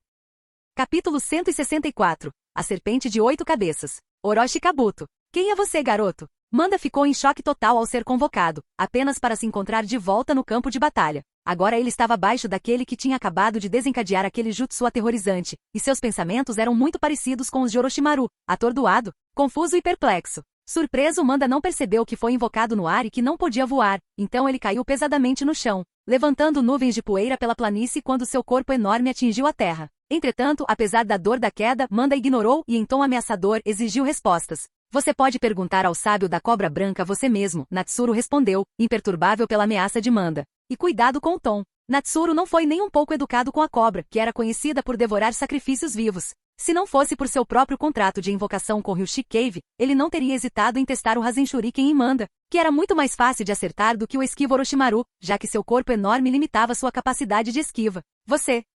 Capítulo 164. A Serpente de 8 Cabeças. Orochi Kabuto. Quem é você, garoto? Manda ficou em choque total ao ser convocado, apenas para se encontrar de volta no campo de batalha. Agora ele estava abaixo daquele que tinha acabado de desencadear aquele jutsu aterrorizante, e seus pensamentos eram muito parecidos com os de Orochimaru, atordoado, confuso e perplexo. Surpreso, Manda não percebeu que foi invocado no ar e que não podia voar, então ele caiu pesadamente no chão, levantando nuvens de poeira pela planície quando seu corpo enorme atingiu a terra. Entretanto, apesar da dor da queda, Manda ignorou e em tom ameaçador exigiu respostas. Você pode perguntar ao sábio da cobra branca você mesmo, Natsuru respondeu, imperturbável pela ameaça de Manda. E cuidado com o tom. Natsuru não foi nem um pouco educado com a cobra, que era conhecida por devorar sacrifícios vivos. Se não fosse por seu próprio contrato de invocação com Ryushi Cave, ele não teria hesitado em testar o Rasen Shuriken em Manda, que era muito mais fácil de acertar do que o esquivo Orochimaru, já que seu corpo enorme limitava sua capacidade de esquiva.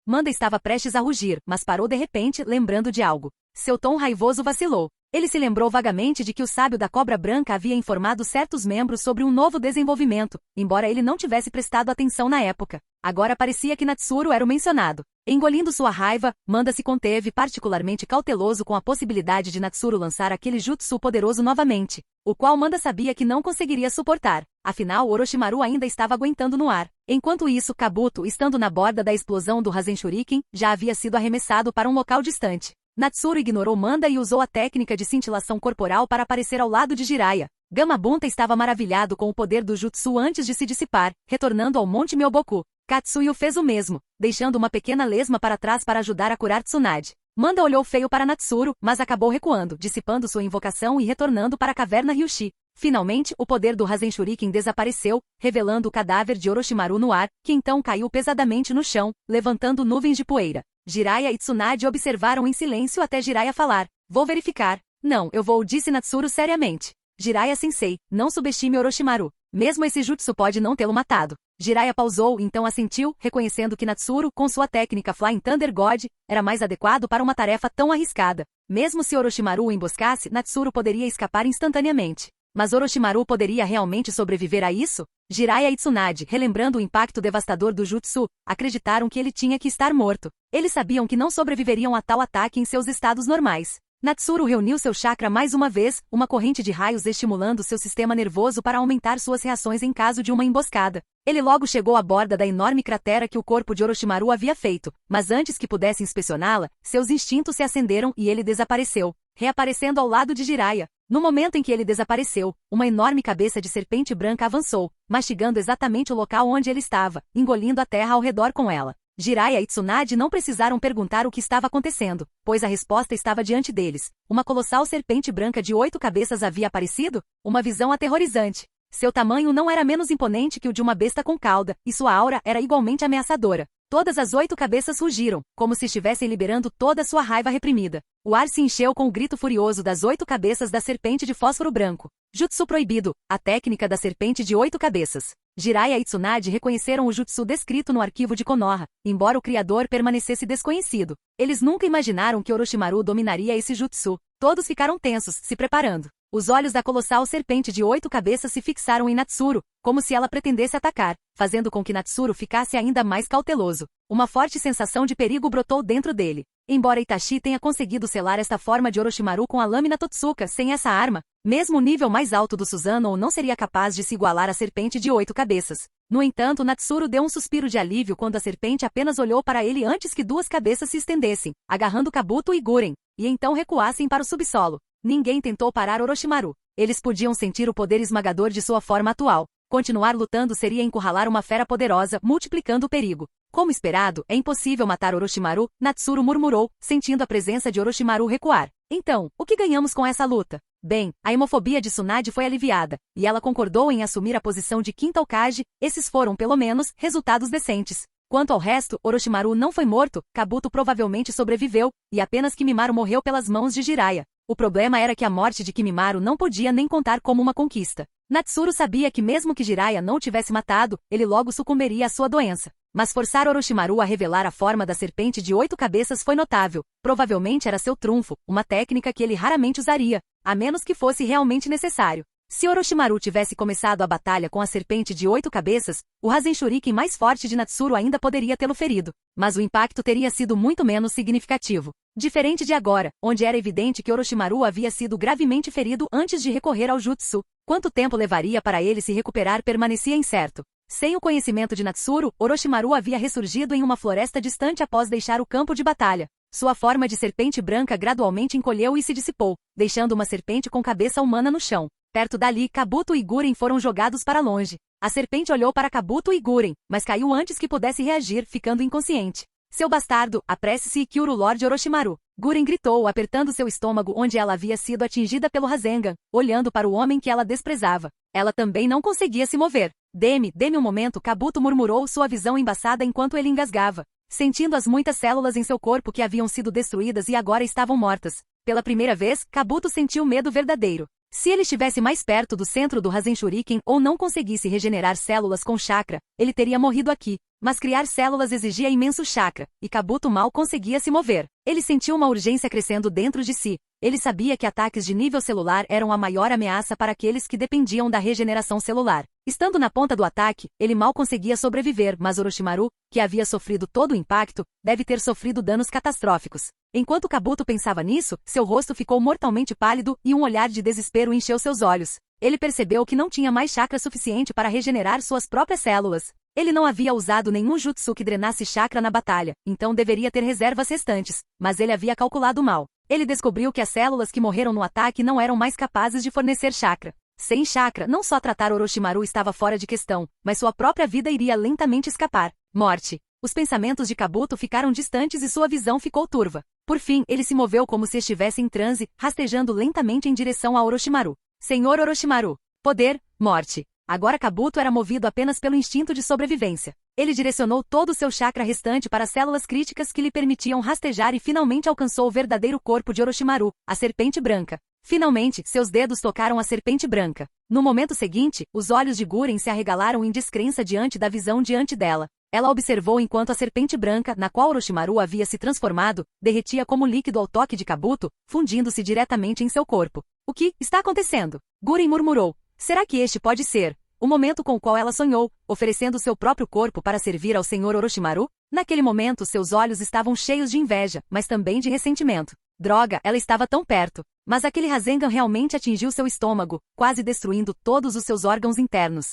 Manda estava prestes a rugir, mas parou de repente, lembrando de algo. Seu tom raivoso vacilou. Ele se lembrou vagamente de que o sábio da cobra branca havia informado certos membros sobre um novo desenvolvimento, embora ele não tivesse prestado atenção na época. Agora parecia que Natsuru era o mencionado. Engolindo sua raiva, Manda se conteve, particularmente cauteloso com a possibilidade de Natsuru lançar aquele jutsu poderoso novamente, o qual Manda sabia que não conseguiria suportar. Afinal, Orochimaru ainda estava aguentando no ar. Enquanto isso, Kabuto, estando na borda da explosão do Rasen Shuriken, já havia sido arremessado para um local distante. Natsuru ignorou Manda e usou a técnica de cintilação corporal para aparecer ao lado de Jiraiya. Gamabunta estava maravilhado com o poder do jutsu antes de se dissipar, retornando ao Monte Myoboku. Katsuyu fez o mesmo, deixando uma pequena lesma para trás para ajudar a curar Tsunade. Manda olhou feio para Natsuru, mas acabou recuando, dissipando sua invocação e retornando para a caverna Ryushi. Finalmente, o poder do Rasen Shuriken desapareceu, revelando o cadáver de Orochimaru no ar, que então caiu pesadamente no chão, levantando nuvens de poeira. Jiraiya e Tsunade observaram em silêncio até Jiraiya falar. Vou verificar. Não, eu vou, disse Natsuru seriamente. Jiraiya-sensei, não subestime Orochimaru. Mesmo esse jutsu pode não tê-lo matado. Jiraiya pausou, então assentiu, reconhecendo que Natsuru, com sua técnica Flying Thunder God, era mais adequado para uma tarefa tão arriscada. Mesmo se Orochimaru o emboscasse, Natsuru poderia escapar instantaneamente. Mas Orochimaru poderia realmente sobreviver a isso? Jiraiya e Tsunade, relembrando o impacto devastador do jutsu, acreditaram que ele tinha que estar morto. Eles sabiam que não sobreviveriam a tal ataque em seus estados normais. Natsuru reuniu seu chakra mais uma vez, uma corrente de raios estimulando seu sistema nervoso para aumentar suas reações em caso de uma emboscada. Ele logo chegou à borda da enorme cratera que o corpo de Orochimaru havia feito, mas antes que pudesse inspecioná-la, seus instintos se acenderam e ele desapareceu, reaparecendo ao lado de Jiraiya. No momento em que ele desapareceu, uma enorme cabeça de serpente branca avançou, mastigando exatamente o local onde ele estava, engolindo a terra ao redor com ela. Jiraiya e Tsunade não precisaram perguntar o que estava acontecendo, pois a resposta estava diante deles. Uma colossal serpente branca de 8 cabeças havia aparecido? Uma visão aterrorizante. Seu tamanho não era menos imponente que o de uma besta com cauda, e sua aura era igualmente ameaçadora. Todas as 8 cabeças rugiram, como se estivessem liberando toda a sua raiva reprimida. O ar se encheu com o grito furioso das 8 cabeças da serpente de fósforo branco. Jutsu proibido, a técnica da serpente de 8 cabeças. Jiraiya e Tsunade reconheceram o jutsu descrito no arquivo de Konoha, embora o criador permanecesse desconhecido. Eles nunca imaginaram que Orochimaru dominaria esse jutsu. Todos ficaram tensos, se preparando. Os olhos da colossal serpente de 8 cabeças se fixaram em Natsuru, como se ela pretendesse atacar, fazendo com que Natsuru ficasse ainda mais cauteloso. Uma forte sensação de perigo brotou dentro dele. Embora Itachi tenha conseguido selar esta forma de Orochimaru com a lâmina Totsuka, sem essa arma, mesmo o nível mais alto do Susanoo não seria capaz de se igualar à serpente de 8 cabeças. No entanto, Natsuru deu um suspiro de alívio quando a serpente apenas olhou para ele antes que 2 cabeças se estendessem, agarrando Kabuto e Guren, e então recuassem para o subsolo. Ninguém tentou parar Orochimaru. Eles podiam sentir o poder esmagador de sua forma atual. Continuar lutando seria encurralar uma fera poderosa, multiplicando o perigo. Como esperado, é impossível matar Orochimaru, Natsuru murmurou, sentindo a presença de Orochimaru recuar. Então, o que ganhamos com essa luta? Bem, a hemofobia de Tsunade foi aliviada, e ela concordou em assumir a posição de quinta Hokage. Esses foram, pelo menos, resultados decentes. Quanto ao resto, Orochimaru não foi morto, Kabuto provavelmente sobreviveu, e apenas Kimimaro morreu pelas mãos de Jiraiya. O problema era que a morte de Kimimaro não podia nem contar como uma conquista. Natsuru sabia que mesmo que Jiraiya não o tivesse matado, ele logo sucumbiria à sua doença. Mas forçar Orochimaru a revelar a forma da serpente de 8 cabeças foi notável. Provavelmente era seu trunfo, uma técnica que ele raramente usaria, a menos que fosse realmente necessário. Se Orochimaru tivesse começado a batalha com a serpente de 8 cabeças, o Rasen Shuriken mais forte de Natsuru ainda poderia tê-lo ferido, mas o impacto teria sido muito menos significativo. Diferente de agora, onde era evidente que Orochimaru havia sido gravemente ferido antes de recorrer ao jutsu. Quanto tempo levaria para ele se recuperar permanecia incerto. Sem o conhecimento de Natsuru, Orochimaru havia ressurgido em uma floresta distante após deixar o campo de batalha. Sua forma de serpente branca gradualmente encolheu e se dissipou, deixando uma serpente com cabeça humana no chão. Perto dali, Kabuto e Guren foram jogados para longe. A serpente olhou para Kabuto e Guren, mas caiu antes que pudesse reagir, ficando inconsciente. Seu bastardo, apresse-se e cure o Lorde Orochimaru. Guren gritou, apertando seu estômago onde ela havia sido atingida pelo Rasengan, olhando para o homem que ela desprezava. Ela também não conseguia se mover. Dê-me um momento, Kabuto murmurou, sua visão embaçada enquanto ele engasgava, sentindo as muitas células em seu corpo que haviam sido destruídas e agora estavam mortas. Pela primeira vez, Kabuto sentiu medo verdadeiro. Se ele estivesse mais perto do centro do Rasen Shuriken ou não conseguisse regenerar células com chakra, ele teria morrido aqui. Mas criar células exigia imenso chakra, e Kabuto mal conseguia se mover. Ele sentiu uma urgência crescendo dentro de si. Ele sabia que ataques de nível celular eram a maior ameaça para aqueles que dependiam da regeneração celular. Estando na ponta do ataque, ele mal conseguia sobreviver, mas Orochimaru, que havia sofrido todo o impacto, deve ter sofrido danos catastróficos. Enquanto Kabuto pensava nisso, seu rosto ficou mortalmente pálido e um olhar de desespero encheu seus olhos. Ele percebeu que não tinha mais chakra suficiente para regenerar suas próprias células. Ele não havia usado nenhum jutsu que drenasse chakra na batalha, então deveria ter reservas restantes, mas ele havia calculado mal. Ele descobriu que as células que morreram no ataque não eram mais capazes de fornecer chakra. Sem chakra, não só tratar Orochimaru estava fora de questão, mas sua própria vida iria lentamente escapar. Morte. Os pensamentos de Kabuto ficaram distantes e sua visão ficou turva. Por fim, ele se moveu como se estivesse em transe, rastejando lentamente em direção a Orochimaru. Senhor Orochimaru. Poder, morte. Agora Kabuto era movido apenas pelo instinto de sobrevivência. Ele direcionou todo o seu chakra restante para as células críticas que lhe permitiam rastejar e finalmente alcançou o verdadeiro corpo de Orochimaru, a serpente branca. Finalmente, seus dedos tocaram a serpente branca. No momento seguinte, os olhos de Guren se arregalaram em descrença diante da visão diante dela. Ela observou enquanto a serpente branca, na qual Orochimaru havia se transformado, derretia como líquido ao toque de Kabuto, fundindo-se diretamente em seu corpo. O que está acontecendo? Guren murmurou. Será que este pode ser o momento com o qual ela sonhou, oferecendo seu próprio corpo para servir ao Senhor Orochimaru? Naquele momento, seus olhos estavam cheios de inveja, mas também de ressentimento. Droga, ela estava tão perto. Mas aquele Rasengan realmente atingiu seu estômago, quase destruindo todos os seus órgãos internos.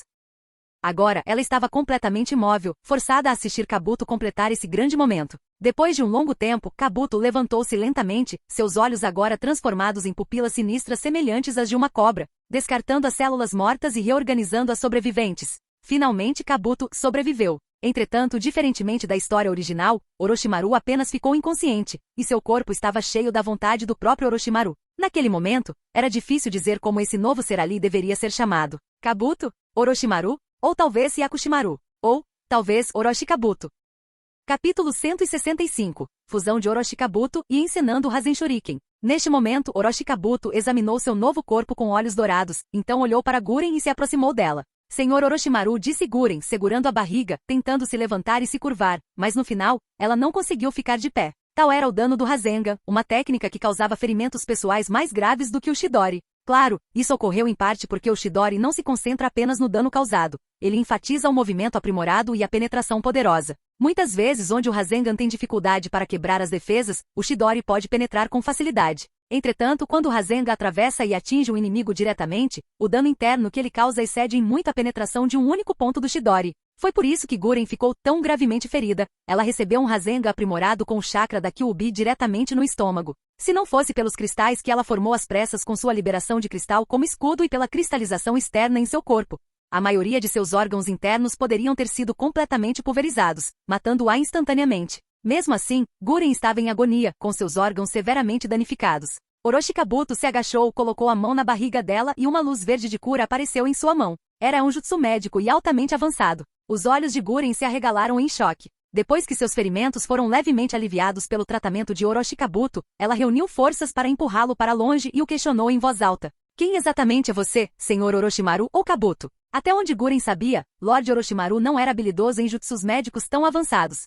Agora, ela estava completamente imóvel, forçada a assistir Kabuto completar esse grande momento. Depois de um longo tempo, Kabuto levantou-se lentamente, seus olhos agora transformados em pupilas sinistras semelhantes às de uma cobra, descartando as células mortas e reorganizando as sobreviventes. Finalmente Kabuto sobreviveu. Entretanto, diferentemente da história original, Orochimaru apenas ficou inconsciente, e seu corpo estava cheio da vontade do próprio Orochimaru. Naquele momento, era difícil dizer como esse novo ser ali deveria ser chamado. Kabuto? Orochimaru? Ou talvez Yakushimaru? Ou, talvez, Orochi Kabuto. Capítulo 165. Fusão de Orochi Kabuto e encenando o Rasen Shuriken. Neste momento, Orochi Kabuto examinou seu novo corpo com olhos dourados, então olhou para Guren e se aproximou dela. Senhor Orochimaru, disse Guren, segurando a barriga, tentando se levantar e se curvar, mas no final, ela não conseguiu ficar de pé. Tal era o dano do Rasengan, uma técnica que causava ferimentos pessoais mais graves do que o Chidori. Claro, isso ocorreu em parte porque o Chidori não se concentra apenas no dano causado. Ele enfatiza o movimento aprimorado e a penetração poderosa. Muitas vezes, onde o Rasengan tem dificuldade para quebrar as defesas, o Chidori pode penetrar com facilidade. Entretanto, quando o Rasengan atravessa e atinge um inimigo diretamente, o dano interno que ele causa excede em muito a penetração de um único ponto do Chidori. Foi por isso que Guren ficou tão gravemente ferida. Ela recebeu um Rasengan aprimorado com o chakra da Kyuubi diretamente no estômago. Se não fosse pelos cristais que ela formou às pressas com sua liberação de cristal como escudo e pela cristalização externa em seu corpo, a maioria de seus órgãos internos poderiam ter sido completamente pulverizados, matando-a instantaneamente. Mesmo assim, Guren estava em agonia, com seus órgãos severamente danificados. Orochi Kabuto se agachou, colocou a mão na barriga dela e uma luz verde de cura apareceu em sua mão. Era um jutsu médico e altamente avançado. Os olhos de Guren se arregalaram em choque. Depois que seus ferimentos foram levemente aliviados pelo tratamento de Orochi Kabuto, ela reuniu forças para empurrá-lo para longe e o questionou em voz alta. Quem exatamente é você, Senhor Orochimaru ou Kabuto? Até onde Guren sabia, Lord Orochimaru não era habilidoso em jutsus médicos tão avançados.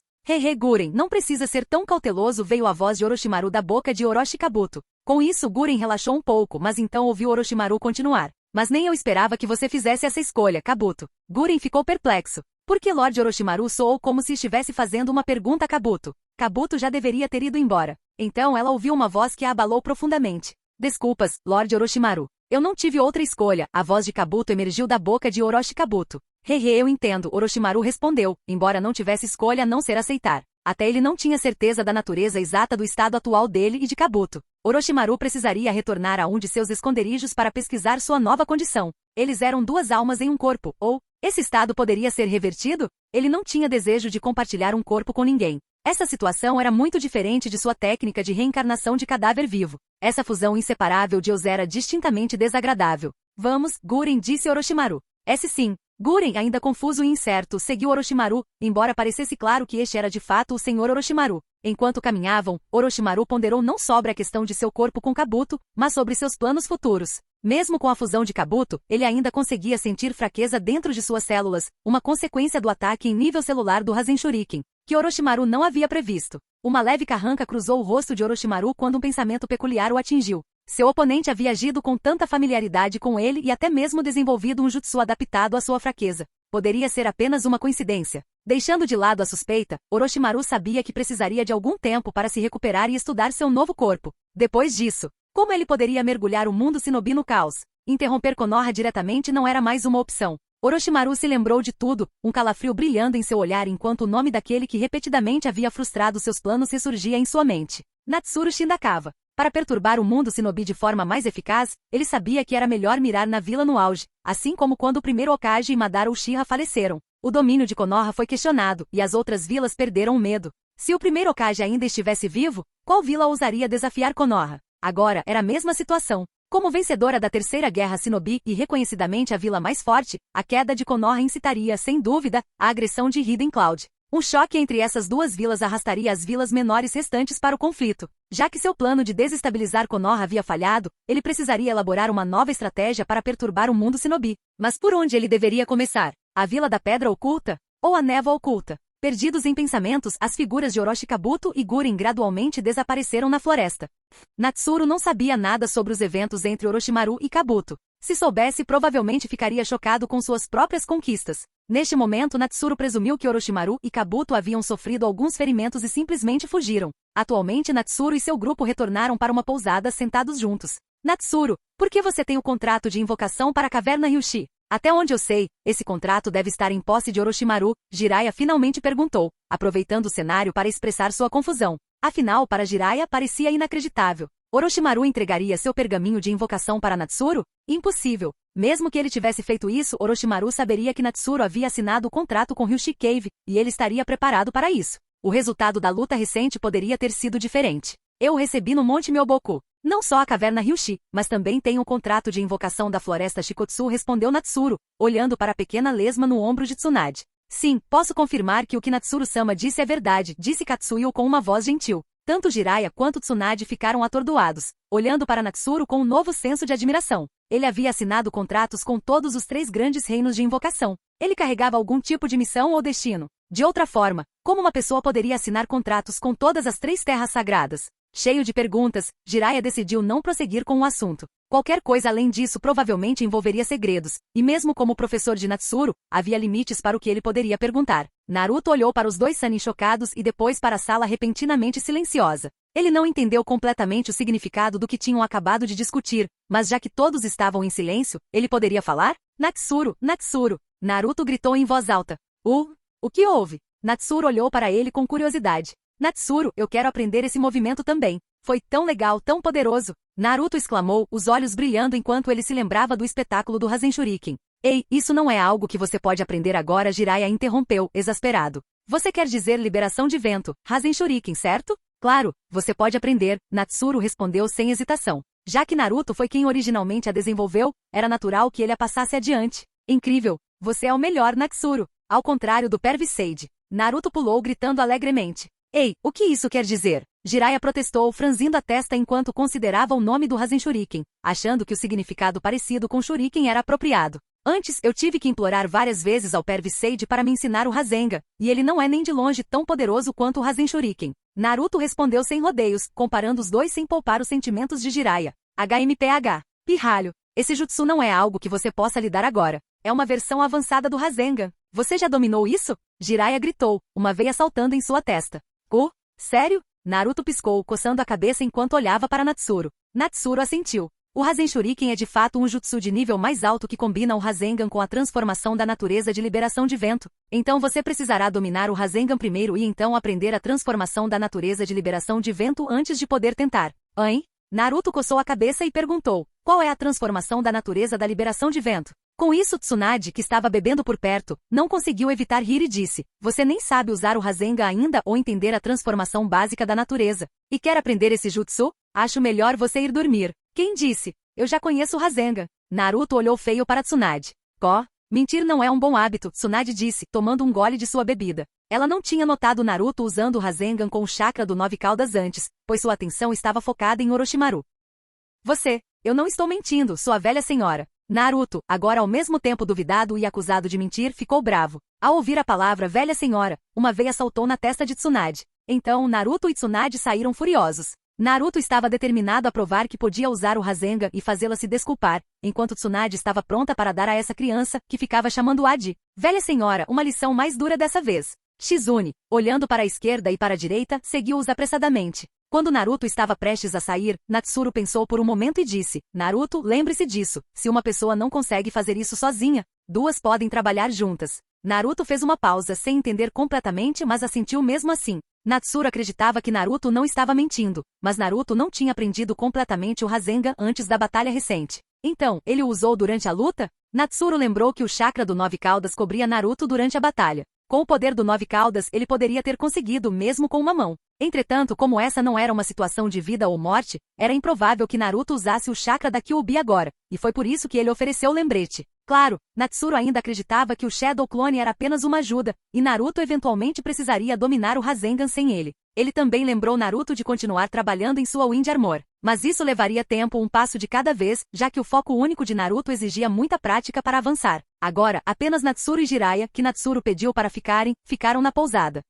Guren, não precisa ser tão cauteloso, veio a voz de Orochimaru da boca de Orochi Kabuto. Com isso Guren relaxou um pouco, mas então ouviu Orochimaru continuar. Mas nem eu esperava que você fizesse essa escolha, Kabuto. Guren ficou perplexo. Por que Lord Orochimaru soou como se estivesse fazendo uma pergunta a Kabuto? Kabuto já deveria ter ido embora. Então ela ouviu uma voz que a abalou profundamente. Desculpas, Lord Orochimaru. Eu não tive outra escolha. A voz de Kabuto emergiu da boca de Orochi Kabuto. Eu entendo, Orochimaru respondeu, embora não tivesse escolha a não ser aceitar. Até ele não tinha certeza da natureza exata do estado atual dele e de Kabuto. Orochimaru precisaria retornar a um de seus esconderijos para pesquisar sua nova condição. Eles eram duas almas em um corpo, ou, esse estado poderia ser revertido? Ele não tinha desejo de compartilhar um corpo com ninguém. Essa situação era muito diferente de sua técnica de reencarnação de cadáver vivo. Essa fusão inseparável de Eus era distintamente desagradável. Vamos, Guren, disse Orochimaru. Esse sim. Guren, ainda confuso e incerto, seguiu Orochimaru, embora parecesse claro que este era de fato o Senhor Orochimaru. Enquanto caminhavam, Orochimaru ponderou não sobre a questão de seu corpo com Kabuto, mas sobre seus planos futuros. Mesmo com a fusão de Kabuto, ele ainda conseguia sentir fraqueza dentro de suas células, uma consequência do ataque em nível celular do Rasen Shuriken, que Orochimaru não havia previsto. Uma leve carranca cruzou o rosto de Orochimaru quando um pensamento peculiar o atingiu. Seu oponente havia agido com tanta familiaridade com ele e até mesmo desenvolvido um jutsu adaptado à sua fraqueza. Poderia ser apenas uma coincidência. Deixando de lado a suspeita, Orochimaru sabia que precisaria de algum tempo para se recuperar e estudar seu novo corpo. Depois disso, como ele poderia mergulhar o mundo shinobi no caos? Interromper Konoha diretamente não era mais uma opção. Orochimaru se lembrou de tudo, um calafrio brilhando em seu olhar enquanto o nome daquele que repetidamente havia frustrado seus planos ressurgia em sua mente. Natsuru Shindakawa. Para perturbar o mundo shinobi de forma mais eficaz, ele sabia que era melhor mirar na vila no auge, assim como quando o primeiro Hokage e Madara Uchiha faleceram. O domínio de Konoha foi questionado, e as outras vilas perderam o medo. Se o primeiro Hokage ainda estivesse vivo, qual vila ousaria desafiar Konoha? Agora era a mesma situação. Como vencedora da Terceira Guerra Shinobi e reconhecidamente a vila mais forte, a queda de Konoha incitaria, sem dúvida, a agressão de Hidden Cloud. Um choque entre essas duas vilas arrastaria as vilas menores restantes para o conflito. Já que seu plano de desestabilizar Konoha havia falhado, ele precisaria elaborar uma nova estratégia para perturbar o mundo shinobi. Mas por onde ele deveria começar? A Vila da Pedra Oculta? Ou a Névoa Oculta? Perdidos em pensamentos, as figuras de Orochi Kabuto e Guren gradualmente desapareceram na floresta. Natsuru não sabia nada sobre os eventos entre Orochimaru e Kabuto. Se soubesse, provavelmente ficaria chocado com suas próprias conquistas. Neste momento, Natsuru presumiu que Orochimaru e Kabuto haviam sofrido alguns ferimentos e simplesmente fugiram. Atualmente, Natsuru e seu grupo retornaram para uma pousada sentados juntos. Natsuru, por que você tem o contrato de invocação para a Caverna Ryushi? Até onde eu sei, esse contrato deve estar em posse de Orochimaru, Jiraiya finalmente perguntou, aproveitando o cenário para expressar sua confusão. Afinal, para Jiraiya parecia inacreditável. Orochimaru entregaria seu pergaminho de invocação para Natsuru? Impossível. Mesmo que ele tivesse feito isso, Orochimaru saberia que Natsuru havia assinado o contrato com Ryushi Cave, e ele estaria preparado para isso. O resultado da luta recente poderia ter sido diferente. Eu o recebi no Monte Myoboku. Não só a caverna Ryushi, mas também tem um contrato de invocação da floresta Shikotsu, respondeu Natsuru, olhando para a pequena lesma no ombro de Tsunade. Sim, posso confirmar que o que Natsuru-sama disse é verdade, disse Katsuyo com uma voz gentil. Tanto Jiraiya quanto Tsunade ficaram atordoados, olhando para Natsuru com um novo senso de admiração. Ele havia assinado contratos com todos os 3 grandes reinos de invocação. Ele carregava algum tipo de missão ou destino. De outra forma, como uma pessoa poderia assinar contratos com todas as 3 terras sagradas? Cheio de perguntas, Jiraiya decidiu não prosseguir com o assunto. Qualquer coisa além disso provavelmente envolveria segredos, e mesmo como professor de Natsuru, havia limites para o que ele poderia perguntar. Naruto olhou para os 2 Sannin chocados e depois para a sala repentinamente silenciosa. Ele não entendeu completamente o significado do que tinham acabado de discutir, mas já que todos estavam em silêncio, ele poderia falar? Natsuru, Natsuru! Naruto gritou em voz alta. O que houve? Natsuru olhou para ele com curiosidade. Natsuru, eu quero aprender esse movimento também. Foi tão legal, tão poderoso. Naruto exclamou, os olhos brilhando enquanto ele se lembrava do espetáculo do Rasen Shuriken. Ei, isso não é algo que você pode aprender agora, Jiraiya interrompeu, exasperado. Você quer dizer liberação de vento, Rasen Shuriken, certo? Claro, você pode aprender, Natsuru respondeu sem hesitação. Já que Naruto foi quem originalmente a desenvolveu, era natural que ele a passasse adiante. Incrível, você é o melhor, Natsuru. Ao contrário do Pervisade. Naruto pulou gritando alegremente. Ei, o que isso quer dizer? Jiraiya protestou, franzindo a testa enquanto considerava o nome do Rasen Shuriken, achando que o significado parecido com Shuriken era apropriado. Antes, eu tive que implorar várias vezes ao Pervisade para me ensinar o Rasengan, e ele não é nem de longe tão poderoso quanto o Rasen Shuriken. Naruto respondeu sem rodeios, comparando os 2 sem poupar os sentimentos de Jiraiya. HMPH. Pirralho. Esse jutsu não é algo que você possa lidar agora. É uma versão avançada do Rasengan. Você já dominou isso? Jiraiya gritou, uma veia saltando em sua testa. Sério? Naruto piscou, coçando a cabeça enquanto olhava para Natsuru. Natsuru assentiu. O Rasen Shuriken é de fato um jutsu de nível mais alto que combina o Rasengan com a transformação da natureza de liberação de vento. Então você precisará dominar o Rasengan primeiro e então aprender a transformação da natureza de liberação de vento antes de poder tentar. Hein? Naruto coçou a cabeça e perguntou, qual é a transformação da natureza da liberação de vento? Com isso Tsunade, que estava bebendo por perto, não conseguiu evitar rir e disse, você nem sabe usar o Rasengan ainda ou entender a transformação básica da natureza. E quer aprender esse jutsu? Acho melhor você ir dormir. Quem disse? Eu já conheço o Rasengan. Naruto olhou feio para Tsunade. Mentir não é um bom hábito, Tsunade disse, tomando um gole de sua bebida. Ela não tinha notado Naruto usando o Rasengan com o chakra do 9 caudas antes, pois sua atenção estava focada em Orochimaru. Eu não estou mentindo, sua velha senhora. Naruto, agora ao mesmo tempo duvidado e acusado de mentir, ficou bravo. Ao ouvir a palavra velha senhora, uma veia saltou na testa de Tsunade. Então Naruto e Tsunade saíram furiosos. Naruto estava determinado a provar que podia usar o Rasengan e fazê-la se desculpar, enquanto Tsunade estava pronta para dar a essa criança, que ficava chamando-a de velha senhora, uma lição mais dura dessa vez. Shizune, olhando para a esquerda e para a direita, seguiu-os apressadamente. Quando Naruto estava prestes a sair, Natsuru pensou por um momento e disse, Naruto, lembre-se disso, se uma pessoa não consegue fazer isso sozinha, 2 podem trabalhar juntas. Naruto fez uma pausa sem entender completamente, mas assentiu mesmo assim. Natsuru acreditava que Naruto não estava mentindo, mas Naruto não tinha aprendido completamente o Rasengan antes da batalha recente. Então, ele o usou durante a luta? Natsuru lembrou que o chakra do 9 caudas cobria Naruto durante a batalha. Com o poder do 9 caudas, ele poderia ter conseguido mesmo com uma mão. Entretanto, como essa não era uma situação de vida ou morte, era improvável que Naruto usasse o chakra da Kyuubi agora, e foi por isso que ele ofereceu o lembrete. Claro, Natsuru ainda acreditava que o Shadow Clone era apenas uma ajuda, e Naruto eventualmente precisaria dominar o Rasengan sem ele. Ele também lembrou Naruto de continuar trabalhando em sua Wind Armor. Mas isso levaria tempo, um passo de cada vez, já que o foco único de Naruto exigia muita prática para avançar. Agora, apenas Natsuru e Jiraiya, que Natsuru pediu para ficaram na pousada.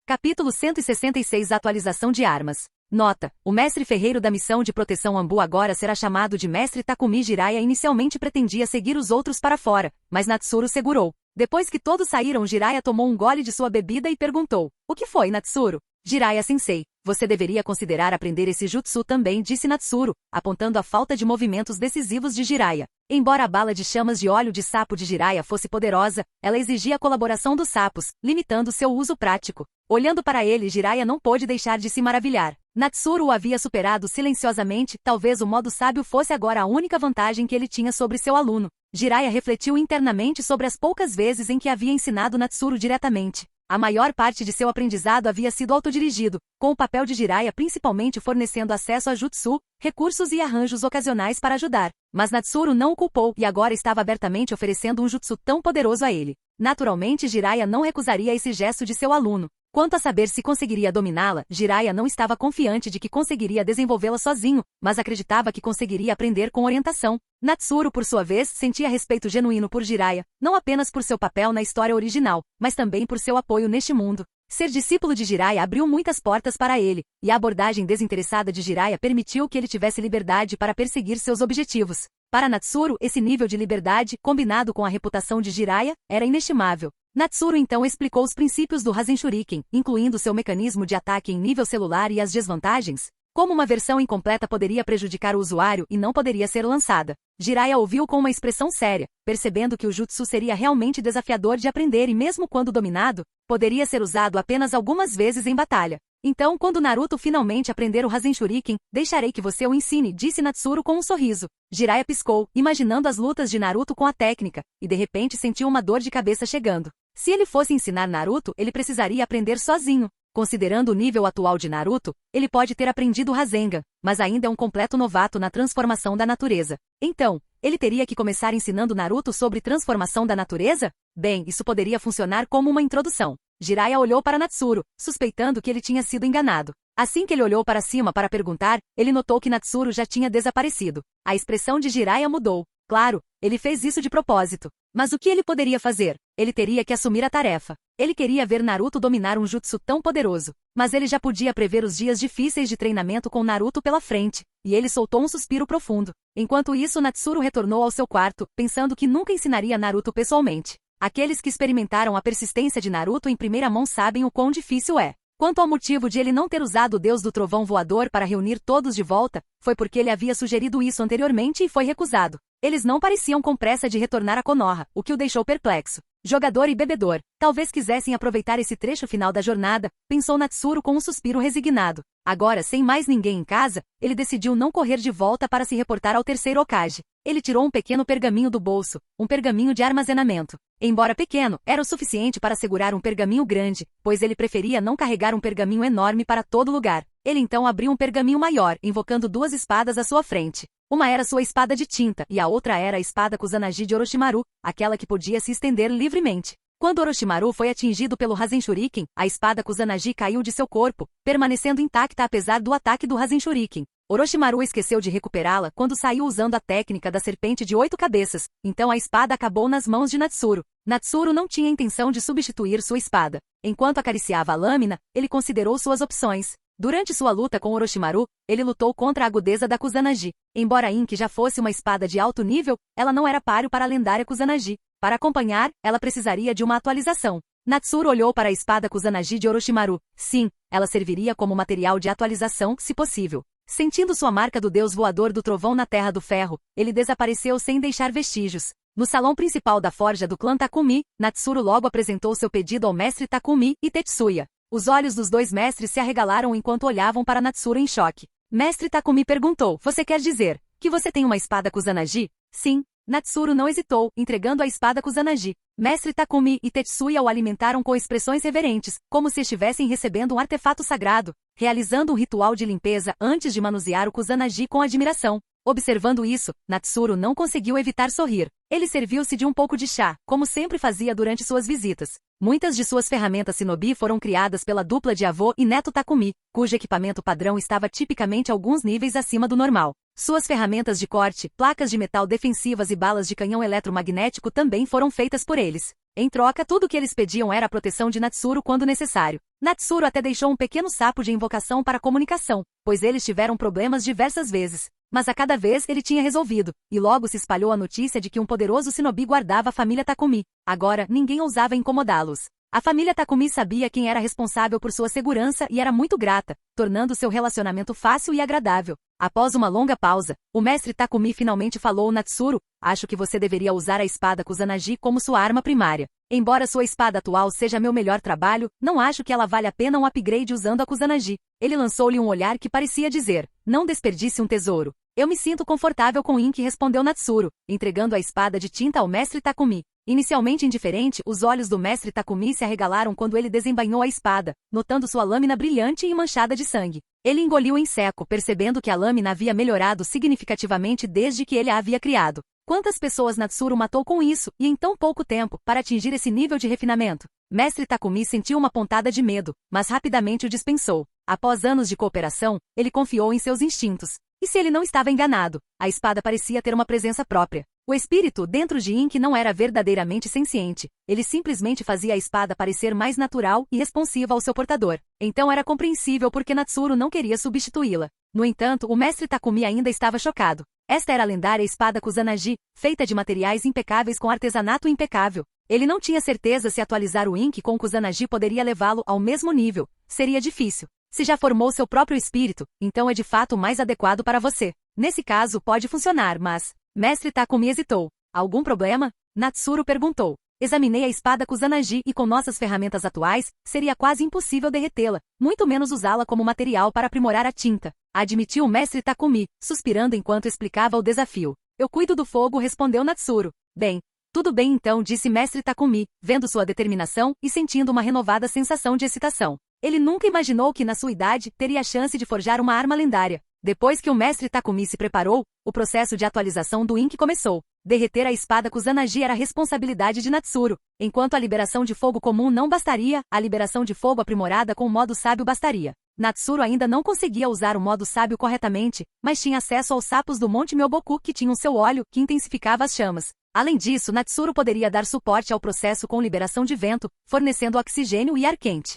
Capítulo 166 Atualização de armas. Nota: o mestre ferreiro da missão de proteção Ambu agora será chamado de Mestre Takumi. Jiraiya inicialmente pretendia seguir os outros para fora, mas Natsuru segurou. Depois que todos saíram, Jiraiya tomou um gole de sua bebida e perguntou, o que foi, Natsuru? Jiraiya-sensei, você deveria considerar aprender esse jutsu também, disse Natsuru, apontando a falta de movimentos decisivos de Jiraiya. Embora a bala de chamas de óleo de sapo de Jiraiya fosse poderosa, ela exigia a colaboração dos sapos, limitando seu uso prático. Olhando para ele, Jiraiya não pôde deixar de se maravilhar. Natsuru o havia superado silenciosamente, talvez o modo sábio fosse agora a única vantagem que ele tinha sobre seu aluno. Jiraiya refletiu internamente sobre as poucas vezes em que havia ensinado Natsuru diretamente. A maior parte de seu aprendizado havia sido autodirigido, com o papel de Jiraiya principalmente fornecendo acesso a jutsu, recursos e arranjos ocasionais para ajudar. Mas Natsuru não o culpou e agora estava abertamente oferecendo um jutsu tão poderoso a ele. Naturalmente Jiraiya não recusaria esse gesto de seu aluno. Quanto a saber se conseguiria dominá-la, Jiraiya não estava confiante de que conseguiria desenvolvê-la sozinho, mas acreditava que conseguiria aprender com orientação. Natsuru, por sua vez, sentia respeito genuíno por Jiraiya, não apenas por seu papel na história original, mas também por seu apoio neste mundo. Ser discípulo de Jiraiya abriu muitas portas para ele, e a abordagem desinteressada de Jiraiya permitiu que ele tivesse liberdade para perseguir seus objetivos. Para Natsuru, esse nível de liberdade, combinado com a reputação de Jiraiya, era inestimável. Natsuru então explicou os princípios do Rasen Shuriken, incluindo seu mecanismo de ataque em nível celular e as desvantagens. Como uma versão incompleta poderia prejudicar o usuário e não poderia ser lançada. Jiraiya ouviu com uma expressão séria, percebendo que o jutsu seria realmente desafiador de aprender e mesmo quando dominado, poderia ser usado apenas algumas vezes em batalha. Então, quando Naruto finalmente aprender o Rasen Shuriken, deixarei que você o ensine, disse Natsuru com um sorriso. Jiraiya piscou, imaginando as lutas de Naruto com a técnica, e de repente sentiu uma dor de cabeça chegando. Se ele fosse ensinar Naruto, ele precisaria aprender sozinho. Considerando o nível atual de Naruto, ele pode ter aprendido o Rasengan, mas ainda é um completo novato na transformação da natureza. Então, ele teria que começar ensinando Naruto sobre transformação da natureza? Bem, isso poderia funcionar como uma introdução. Jiraiya olhou para Natsuru, suspeitando que ele tinha sido enganado. Assim que ele olhou para cima para perguntar, ele notou que Natsuru já tinha desaparecido. A expressão de Jiraiya mudou. Claro, ele fez isso de propósito. Mas o que ele poderia fazer? Ele teria que assumir a tarefa. Ele queria ver Naruto dominar um jutsu tão poderoso. Mas ele já podia prever os dias difíceis de treinamento com Naruto pela frente. E ele soltou um suspiro profundo. Enquanto isso, Natsuru retornou ao seu quarto, pensando que nunca ensinaria Naruto pessoalmente. Aqueles que experimentaram a persistência de Naruto em primeira mão sabem o quão difícil é. Quanto ao motivo de ele não ter usado o Deus do Trovão Voador para reunir todos de volta, foi porque ele havia sugerido isso anteriormente e foi recusado. Eles não pareciam com pressa de retornar a Konoha, o que o deixou perplexo. Jogador e bebedor, talvez quisessem aproveitar esse trecho final da jornada, pensou Natsuru com um suspiro resignado. Agora, sem mais ninguém em casa, ele decidiu não correr de volta para se reportar ao terceiro Hokage. Ele tirou um pequeno pergaminho do bolso, um pergaminho de armazenamento. Embora pequeno, era o suficiente para segurar um pergaminho grande, pois ele preferia não carregar um pergaminho enorme para todo lugar. Ele então abriu um pergaminho maior, invocando duas espadas à sua frente. Uma era sua espada de tinta, e a outra era a espada Kusanagi de Orochimaru, aquela que podia se estender livremente. Quando Orochimaru foi atingido pelo Rasen Shuriken, a espada Kusanagi caiu de seu corpo, permanecendo intacta apesar do ataque do Rasen Shuriken. Orochimaru esqueceu de recuperá-la quando saiu usando a técnica da serpente de 8 cabeças, então a espada acabou nas mãos de Natsuru. Natsuru não tinha intenção de substituir sua espada. Enquanto acariciava a lâmina, ele considerou suas opções. Durante sua luta com Orochimaru, ele lutou contra a agudeza da Kusanagi. Embora a Inki já fosse uma espada de alto nível, ela não era páreo para a lendária Kusanagi. Para acompanhar, ela precisaria de uma atualização. Natsuru olhou para a espada Kusanagi de Orochimaru. Sim, ela serviria como material de atualização, se possível. Sentindo sua marca do deus voador do trovão na Terra do Ferro, ele desapareceu sem deixar vestígios. No salão principal da forja do clã Takumi, Natsuru logo apresentou seu pedido ao mestre Takumi e Tetsuya. Os olhos dos dois mestres se arregalaram enquanto olhavam para Natsuru em choque. Mestre Takumi perguntou, você quer dizer que você tem uma espada Kusanagi? Sim. Natsuru não hesitou, entregando a espada Kusanagi. Mestre Takumi e Tetsuya o alimentaram com expressões reverentes, como se estivessem recebendo um artefato sagrado, realizando um ritual de limpeza antes de manusear o Kusanagi com admiração. Observando isso, Natsuru não conseguiu evitar sorrir. Ele serviu-se de um pouco de chá, como sempre fazia durante suas visitas. Muitas de suas ferramentas shinobi foram criadas pela dupla de avô e neto Takumi, cujo equipamento padrão estava tipicamente alguns níveis acima do normal. Suas ferramentas de corte, placas de metal defensivas e balas de canhão eletromagnético também foram feitas por eles. Em troca, tudo o que eles pediam era a proteção de Natsuru quando necessário. Natsuru até deixou um pequeno sapo de invocação para comunicação, pois eles tiveram problemas diversas vezes. Mas a cada vez ele tinha resolvido, e logo se espalhou a notícia de que um poderoso shinobi guardava a família Takumi. Agora, ninguém ousava incomodá-los. A família Takumi sabia quem era responsável por sua segurança e era muito grata, tornando seu relacionamento fácil e agradável. Após uma longa pausa, o mestre Takumi finalmente falou: Natsuru, acho que você deveria usar a espada Kusanagi como sua arma primária. Embora sua espada atual seja meu melhor trabalho, não acho que ela vale a pena um upgrade usando a Kusanagi. Ele lançou-lhe um olhar que parecia dizer, não desperdice um tesouro. Eu me sinto confortável com Inki, respondeu Natsuru, entregando a espada de tinta ao mestre Takumi. Inicialmente indiferente, os olhos do mestre Takumi se arregalaram quando ele desembainhou a espada, notando sua lâmina brilhante e manchada de sangue. Ele engoliu em seco, percebendo que a lâmina havia melhorado significativamente desde que ele a havia criado. Quantas pessoas Natsuru matou com isso, e em tão pouco tempo, para atingir esse nível de refinamento? Mestre Takumi sentiu uma pontada de medo, mas rapidamente o dispensou. Após anos de cooperação, ele confiou em seus instintos. E se ele não estava enganado, a espada parecia ter uma presença própria. O espírito dentro de Ink não era verdadeiramente senciente, ele simplesmente fazia a espada parecer mais natural e responsiva ao seu portador. Então era compreensível porque Natsuru não queria substituí-la. No entanto, o mestre Takumi ainda estava chocado. Esta era a lendária espada Kusanagi, feita de materiais impecáveis com artesanato impecável. Ele não tinha certeza se atualizar o Ink com Kusanagi poderia levá-lo ao mesmo nível. Seria difícil. Se já formou seu próprio espírito, então é de fato mais adequado para você. Nesse caso pode funcionar, mas... Mestre Takumi hesitou. Algum problema? Natsuru perguntou. Examinei a espada Kusanagi e com nossas ferramentas atuais, seria quase impossível derretê-la, muito menos usá-la como material para aprimorar a tinta. Admitiu o mestre Takumi, suspirando enquanto explicava o desafio. Eu cuido do fogo, respondeu Natsuru. Bem, tudo bem então, disse mestre Takumi, vendo sua determinação e sentindo uma renovada sensação de excitação. Ele nunca imaginou que na sua idade teria a chance de forjar uma arma lendária. Depois que o mestre Takumi se preparou, o processo de atualização do Ink começou. Derreter a espada Kusanagi era a responsabilidade de Natsuru. Enquanto a liberação de fogo comum não bastaria, a liberação de fogo aprimorada com o modo sábio bastaria. Natsuru ainda não conseguia usar o modo sábio corretamente, mas tinha acesso aos sapos do Monte Myoboku que tinham seu óleo, que intensificava as chamas. Além disso, Natsuru poderia dar suporte ao processo com liberação de vento, fornecendo oxigênio e ar quente.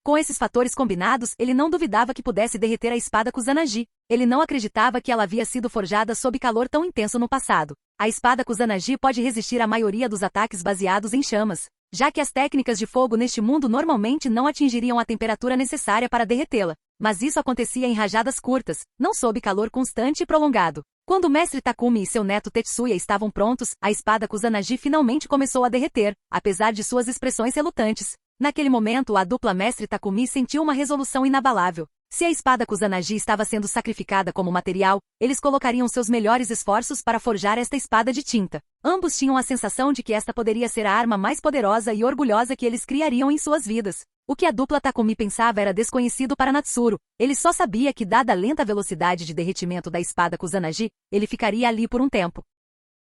Com esses fatores combinados, ele não duvidava que pudesse derreter a espada Kusanagi. Ele não acreditava que ela havia sido forjada sob calor tão intenso no passado. A espada Kusanagi pode resistir à maioria dos ataques baseados em chamas, já que as técnicas de fogo neste mundo normalmente não atingiriam a temperatura necessária para derretê-la. Mas isso acontecia em rajadas curtas, não sob calor constante e prolongado. Quando o mestre Takumi e seu neto Tetsuya estavam prontos, a espada Kusanagi finalmente começou a derreter, apesar de suas expressões relutantes. Naquele momento, a dupla mestre Takumi sentiu uma resolução inabalável. Se a espada Kusanagi estava sendo sacrificada como material, eles colocariam seus melhores esforços para forjar esta espada de tinta. Ambos tinham a sensação de que esta poderia ser a arma mais poderosa e orgulhosa que eles criariam em suas vidas. O que a dupla Takumi pensava era desconhecido para Natsuru. Ele só sabia que, dada a lenta velocidade de derretimento da espada Kusanagi, ele ficaria ali por um tempo.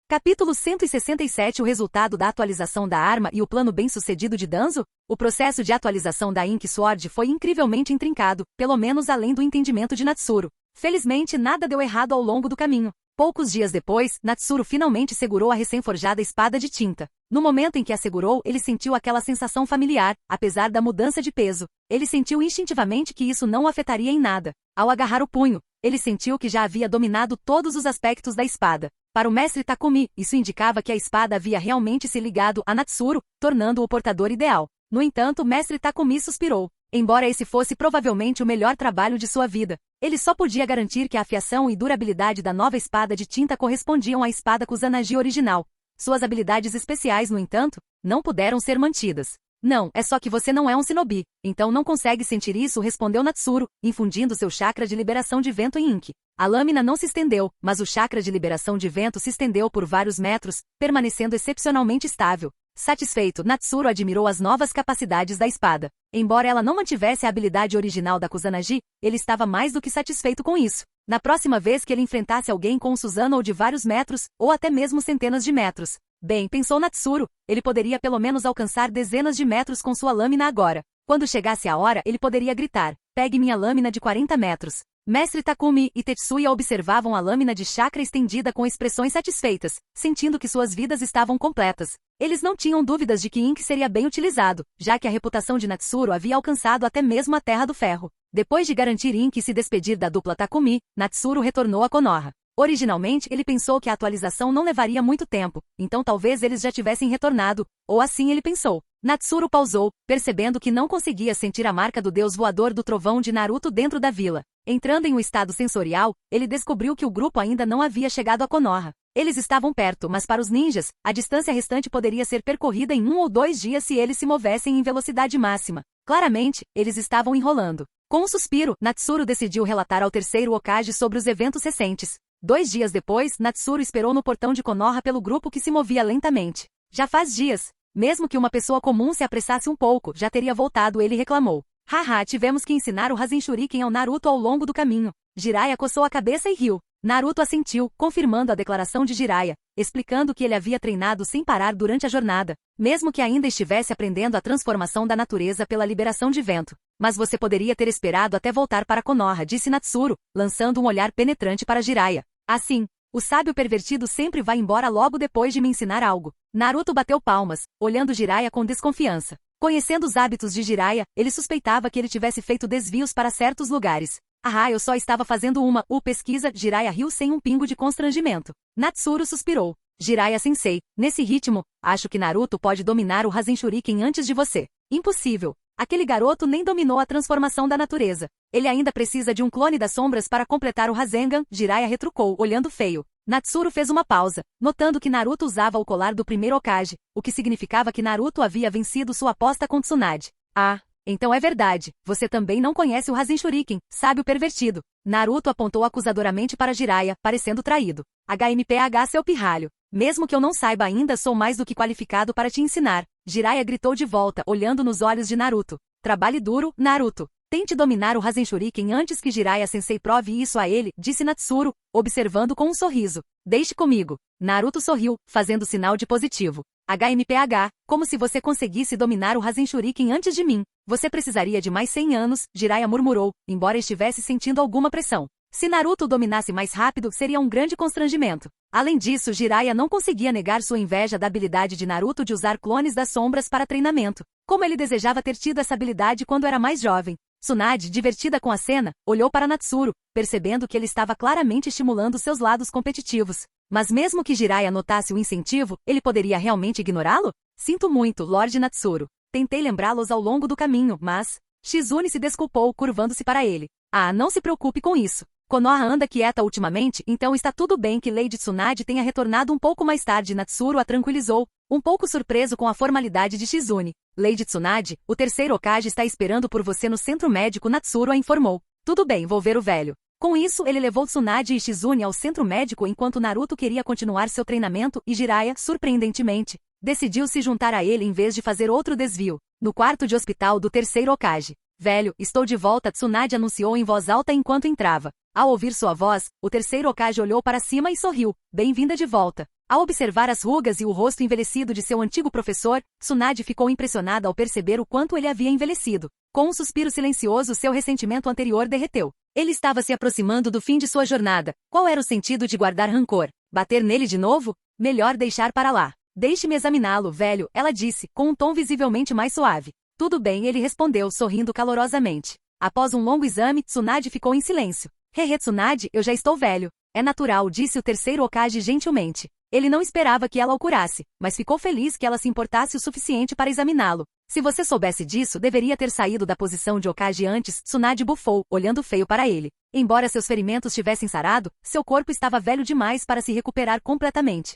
Capítulo 167 O resultado da atualização da arma e o plano bem-sucedido de Danzo? O processo de atualização da Ink Sword foi incrivelmente intrincado, pelo menos além do entendimento de Natsuru. Felizmente nada deu errado ao longo do caminho. Poucos dias depois, Natsuru finalmente segurou a recém-forjada espada de tinta. No momento em que a segurou, ele sentiu aquela sensação familiar, apesar da mudança de peso. Ele sentiu instintivamente que isso não o afetaria em nada. Ao agarrar o punho, ele sentiu que já havia dominado todos os aspectos da espada. Para o mestre Takumi, isso indicava que a espada havia realmente se ligado a Natsuru, tornando-o o portador ideal. No entanto, o mestre Takumi suspirou. Embora esse fosse provavelmente o melhor trabalho de sua vida, ele só podia garantir que a afiação e durabilidade da nova espada de tinta correspondiam à espada Kusanagi original. Suas habilidades especiais, no entanto, não puderam ser mantidas. Não, é só que você não é um shinobi, então não consegue sentir isso, respondeu Natsuru, infundindo seu chakra de liberação de vento em Ink. A lâmina não se estendeu, mas o chakra de liberação de vento se estendeu por vários metros, permanecendo excepcionalmente estável. Satisfeito, Natsuru admirou as novas capacidades da espada. Embora ela não mantivesse a habilidade original da Kusanagi, ele estava mais do que satisfeito com isso. Na próxima vez que ele enfrentasse alguém com um Susanoo de vários metros, ou até mesmo centenas de metros. Bem, pensou Natsuru, ele poderia pelo menos alcançar dezenas de metros com sua lâmina agora. Quando chegasse a hora, ele poderia gritar, pegue minha lâmina de 40 metros. Mestre Takumi e Tetsuya observavam a lâmina de chakra estendida com expressões satisfeitas, sentindo que suas vidas estavam completas. Eles não tinham dúvidas de que Ink seria bem utilizado, já que a reputação de Natsuru havia alcançado até mesmo a Terra do Ferro. Depois de garantir Ink se despedir da dupla Takumi, Natsuru retornou a Konoha. Originalmente, ele pensou que a atualização não levaria muito tempo, então talvez eles já tivessem retornado, ou assim ele pensou. Natsuru pausou, percebendo que não conseguia sentir a marca do deus voador do trovão de Naruto dentro da vila. Entrando em um estado sensorial, ele descobriu que o grupo ainda não havia chegado a Konoha. Eles estavam perto, mas para os ninjas, a distância restante poderia ser percorrida em 1 ou 2 dias se eles se movessem em velocidade máxima. Claramente, eles estavam enrolando. Com um suspiro, Natsuru decidiu relatar ao terceiro Hokage sobre os eventos recentes. 2 dias depois, Natsuru esperou no portão de Konoha pelo grupo que se movia lentamente. Já faz dias. Mesmo que uma pessoa comum se apressasse um pouco, já teria voltado, ele reclamou. Haha, tivemos que ensinar o Rasen Shuriken ao Naruto ao longo do caminho. Jiraiya coçou a cabeça e riu. Naruto assentiu, confirmando a declaração de Jiraiya, explicando que ele havia treinado sem parar durante a jornada, mesmo que ainda estivesse aprendendo a transformação da natureza pela liberação de vento. Mas você poderia ter esperado até voltar para Konoha, disse Natsuru, lançando um olhar penetrante para Jiraiya. Assim, o sábio pervertido sempre vai embora logo depois de me ensinar algo. Naruto bateu palmas, olhando Jiraiya com desconfiança. Conhecendo os hábitos de Jiraiya, ele suspeitava que ele tivesse feito desvios para certos lugares. Ah, eu só estava fazendo uma pesquisa. Jiraiya riu sem um pingo de constrangimento. Natsuru suspirou. Jiraiya-sensei, nesse ritmo, acho que Naruto pode dominar o Rasen Shuriken antes de você. Impossível. Aquele garoto nem dominou a transformação da natureza. Ele ainda precisa de um clone das sombras para completar o Rasengan, Jiraiya retrucou, olhando feio. Natsuru fez uma pausa, notando que Naruto usava o colar do primeiro Hokage, o que significava que Naruto havia vencido sua aposta com Tsunade. Ah, então é verdade, você também não conhece o Rasen Shuriken, sábio pervertido. Naruto apontou acusadoramente para Jiraiya, parecendo traído. HMPH, seu pirralho. Mesmo que eu não saiba ainda, sou mais do que qualificado para te ensinar. Jiraiya gritou de volta, olhando nos olhos de Naruto. Trabalhe duro, Naruto. Tente dominar o Rasen Shuriken antes que Jiraiya-sensei prove isso a ele, disse Natsuru, observando com um sorriso. Deixe comigo. Naruto sorriu, fazendo sinal de positivo. HMPH, como se você conseguisse dominar o Rasen Shuriken antes de mim. Você precisaria de mais 100 anos, Jiraiya murmurou, embora estivesse sentindo alguma pressão. Se Naruto dominasse mais rápido, seria um grande constrangimento. Além disso, Jiraiya não conseguia negar sua inveja da habilidade de Naruto de usar clones das sombras para treinamento. Como ele desejava ter tido essa habilidade quando era mais jovem. Tsunade, divertida com a cena, olhou para Natsuru, percebendo que ele estava claramente estimulando seus lados competitivos. Mas mesmo que Jiraiya notasse o incentivo, ele poderia realmente ignorá-lo? Sinto muito, Lord Natsuru. Tentei lembrá-los ao longo do caminho, mas... Shizune se desculpou, curvando-se para ele. Ah, não se preocupe com isso. Konoha anda quieta ultimamente, então está tudo bem que Lady Tsunade tenha retornado um pouco mais tarde. Natsuru a tranquilizou, um pouco surpreso com a formalidade de Shizune. Lady Tsunade, o terceiro Hokage está esperando por você no centro médico, Natsuru a informou. Tudo bem, vou ver o velho. Com isso, ele levou Tsunade e Shizune ao centro médico enquanto Naruto queria continuar seu treinamento e Jiraiya, surpreendentemente, decidiu se juntar a ele em vez de fazer outro desvio. No quarto de hospital do terceiro Hokage. Velho, estou de volta, Tsunade anunciou em voz alta enquanto entrava. Ao ouvir sua voz, o terceiro Hokage olhou para cima e sorriu. Bem-vinda de volta. Ao observar as rugas e o rosto envelhecido de seu antigo professor, Tsunade ficou impressionada ao perceber o quanto ele havia envelhecido. Com um suspiro silencioso, seu ressentimento anterior derreteu. Ele estava se aproximando do fim de sua jornada. Qual era o sentido de guardar rancor? Bater nele de novo? Melhor deixar para lá. Deixe-me examiná-lo, velho, ela disse, com um tom visivelmente mais suave. Tudo bem, ele respondeu, sorrindo calorosamente. Após um longo exame, Tsunade ficou em silêncio. Hehe, Tsunade, eu já estou velho. É natural, disse o terceiro Hokage gentilmente. Ele não esperava que ela o curasse, mas ficou feliz que ela se importasse o suficiente para examiná-lo. Se você soubesse disso, deveria ter saído da posição de Hokage antes, Tsunade bufou, olhando feio para ele. Embora seus ferimentos tivessem sarado, seu corpo estava velho demais para se recuperar completamente.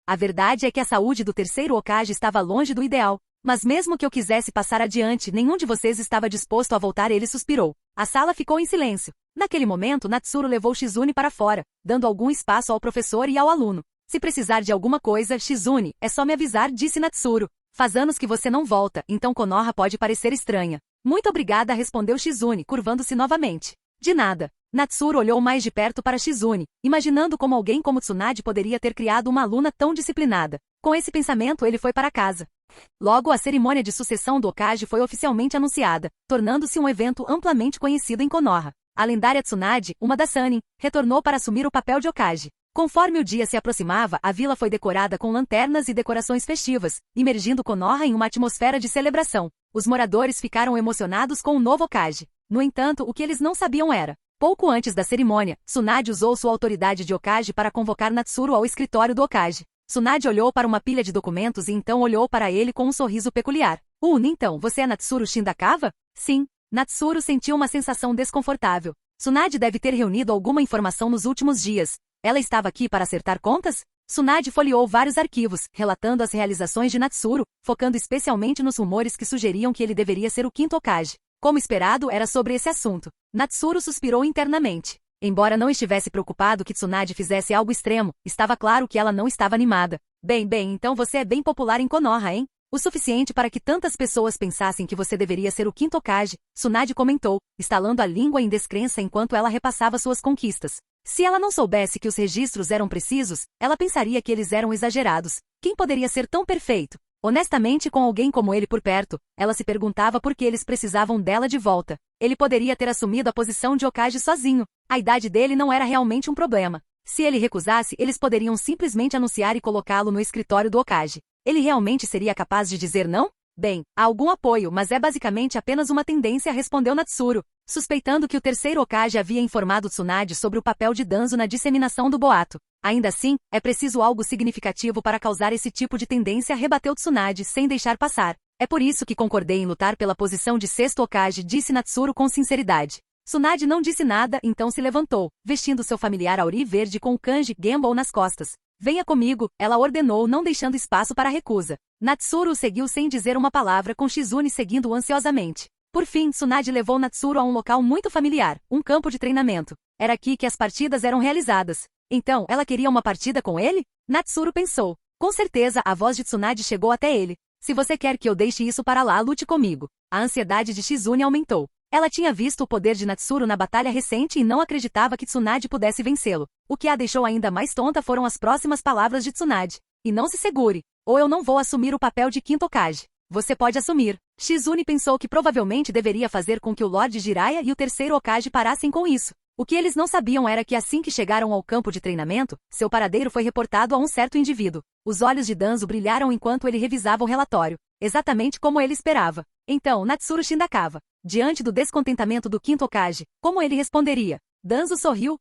A verdade é que a saúde do terceiro Hokage estava longe do ideal. Mas mesmo que eu quisesse passar adiante, nenhum de vocês estava disposto a voltar, ele suspirou. A sala ficou em silêncio. Naquele momento, Natsuru levou Shizune para fora, dando algum espaço ao professor e ao aluno. Se precisar de alguma coisa, Shizune, é só me avisar, disse Natsuru. Faz anos que você não volta, então Konoha pode parecer estranha. Muito obrigada, respondeu Shizune, curvando-se novamente. De nada. Natsuru olhou mais de perto para Shizune, imaginando como alguém como Tsunade poderia ter criado uma aluna tão disciplinada. Com esse pensamento, ele foi para casa. Logo, a cerimônia de sucessão do Hokage foi oficialmente anunciada, tornando-se um evento amplamente conhecido em Konoha. A lendária Tsunade, uma das Sannin, retornou para assumir o papel de Hokage. Conforme o dia se aproximava, a vila foi decorada com lanternas e decorações festivas, imergindo Konoha em uma atmosfera de celebração. Os moradores ficaram emocionados com o novo Hokage. No entanto, o que eles não sabiam era... Pouco antes da cerimônia, Tsunade usou sua autoridade de Hokage para convocar Natsuru ao escritório do Hokage. Tsunade olhou para uma pilha de documentos e então olhou para ele com um sorriso peculiar. Então, você é Natsuru Shindakawa? Sim. Natsuru sentiu uma sensação desconfortável. Tsunade deve ter reunido alguma informação nos últimos dias. Ela estava aqui para acertar contas? Tsunade folheou vários arquivos, relatando as realizações de Natsuru, focando especialmente nos rumores que sugeriam que ele deveria ser o quinto Hokage. Como esperado, era sobre esse assunto. Natsuru suspirou internamente. Embora não estivesse preocupado que Tsunade fizesse algo extremo, estava claro que ela não estava animada. Bem, então você é bem popular em Konoha, hein? O suficiente para que tantas pessoas pensassem que você deveria ser o quinto Hokage, Tsunade comentou, estalando a língua em descrença enquanto ela repassava suas conquistas. Se ela não soubesse que os registros eram precisos, ela pensaria que eles eram exagerados. Quem poderia ser tão perfeito? Honestamente, com alguém como ele por perto, ela se perguntava por que eles precisavam dela de volta. Ele poderia ter assumido a posição de Hokage sozinho. A idade dele não era realmente um problema. Se ele recusasse, eles poderiam simplesmente anunciar e colocá-lo no escritório do Hokage. Ele realmente seria capaz de dizer não? Bem, há algum apoio, mas é basicamente apenas uma tendência, respondeu Natsuru, suspeitando que o terceiro Hokage havia informado Tsunade sobre o papel de Danzo na disseminação do boato. Ainda assim, é preciso algo significativo para causar esse tipo de tendência, rebateu Tsunade sem deixar passar. É por isso que concordei em lutar pela posição de sexto Hokage, disse Natsuru com sinceridade. Tsunade não disse nada, então se levantou, vestindo seu familiar Auri verde com o kanji Genbou nas costas. Venha comigo, ela ordenou, não deixando espaço para recusa. Natsuru o seguiu sem dizer uma palavra, com Shizune seguindo ansiosamente. Por fim, Tsunade levou Natsuru a um local muito familiar, um campo de treinamento. Era aqui que as partidas eram realizadas. Então, ela queria uma partida com ele? Natsuru pensou. Com certeza, a voz de Tsunade chegou até ele. Se você quer que eu deixe isso para lá, lute comigo. A ansiedade de Shizune aumentou. Ela tinha visto o poder de Natsuru na batalha recente e não acreditava que Tsunade pudesse vencê-lo. O que a deixou ainda mais tonta foram as próximas palavras de Tsunade. E não se segure, ou eu não vou assumir o papel de quinto Hokage. Você pode assumir. Shizune pensou que provavelmente deveria fazer com que o Lorde Jiraiya e o terceiro Hokage parassem com isso. O que eles não sabiam era que assim que chegaram ao campo de treinamento, seu paradeiro foi reportado a um certo indivíduo. Os olhos de Danzo brilharam enquanto ele revisava o relatório, exatamente como ele esperava. Então, Natsuru Shindakawa, diante do descontentamento do quinto Hokage, como ele responderia? Danzo sorriu.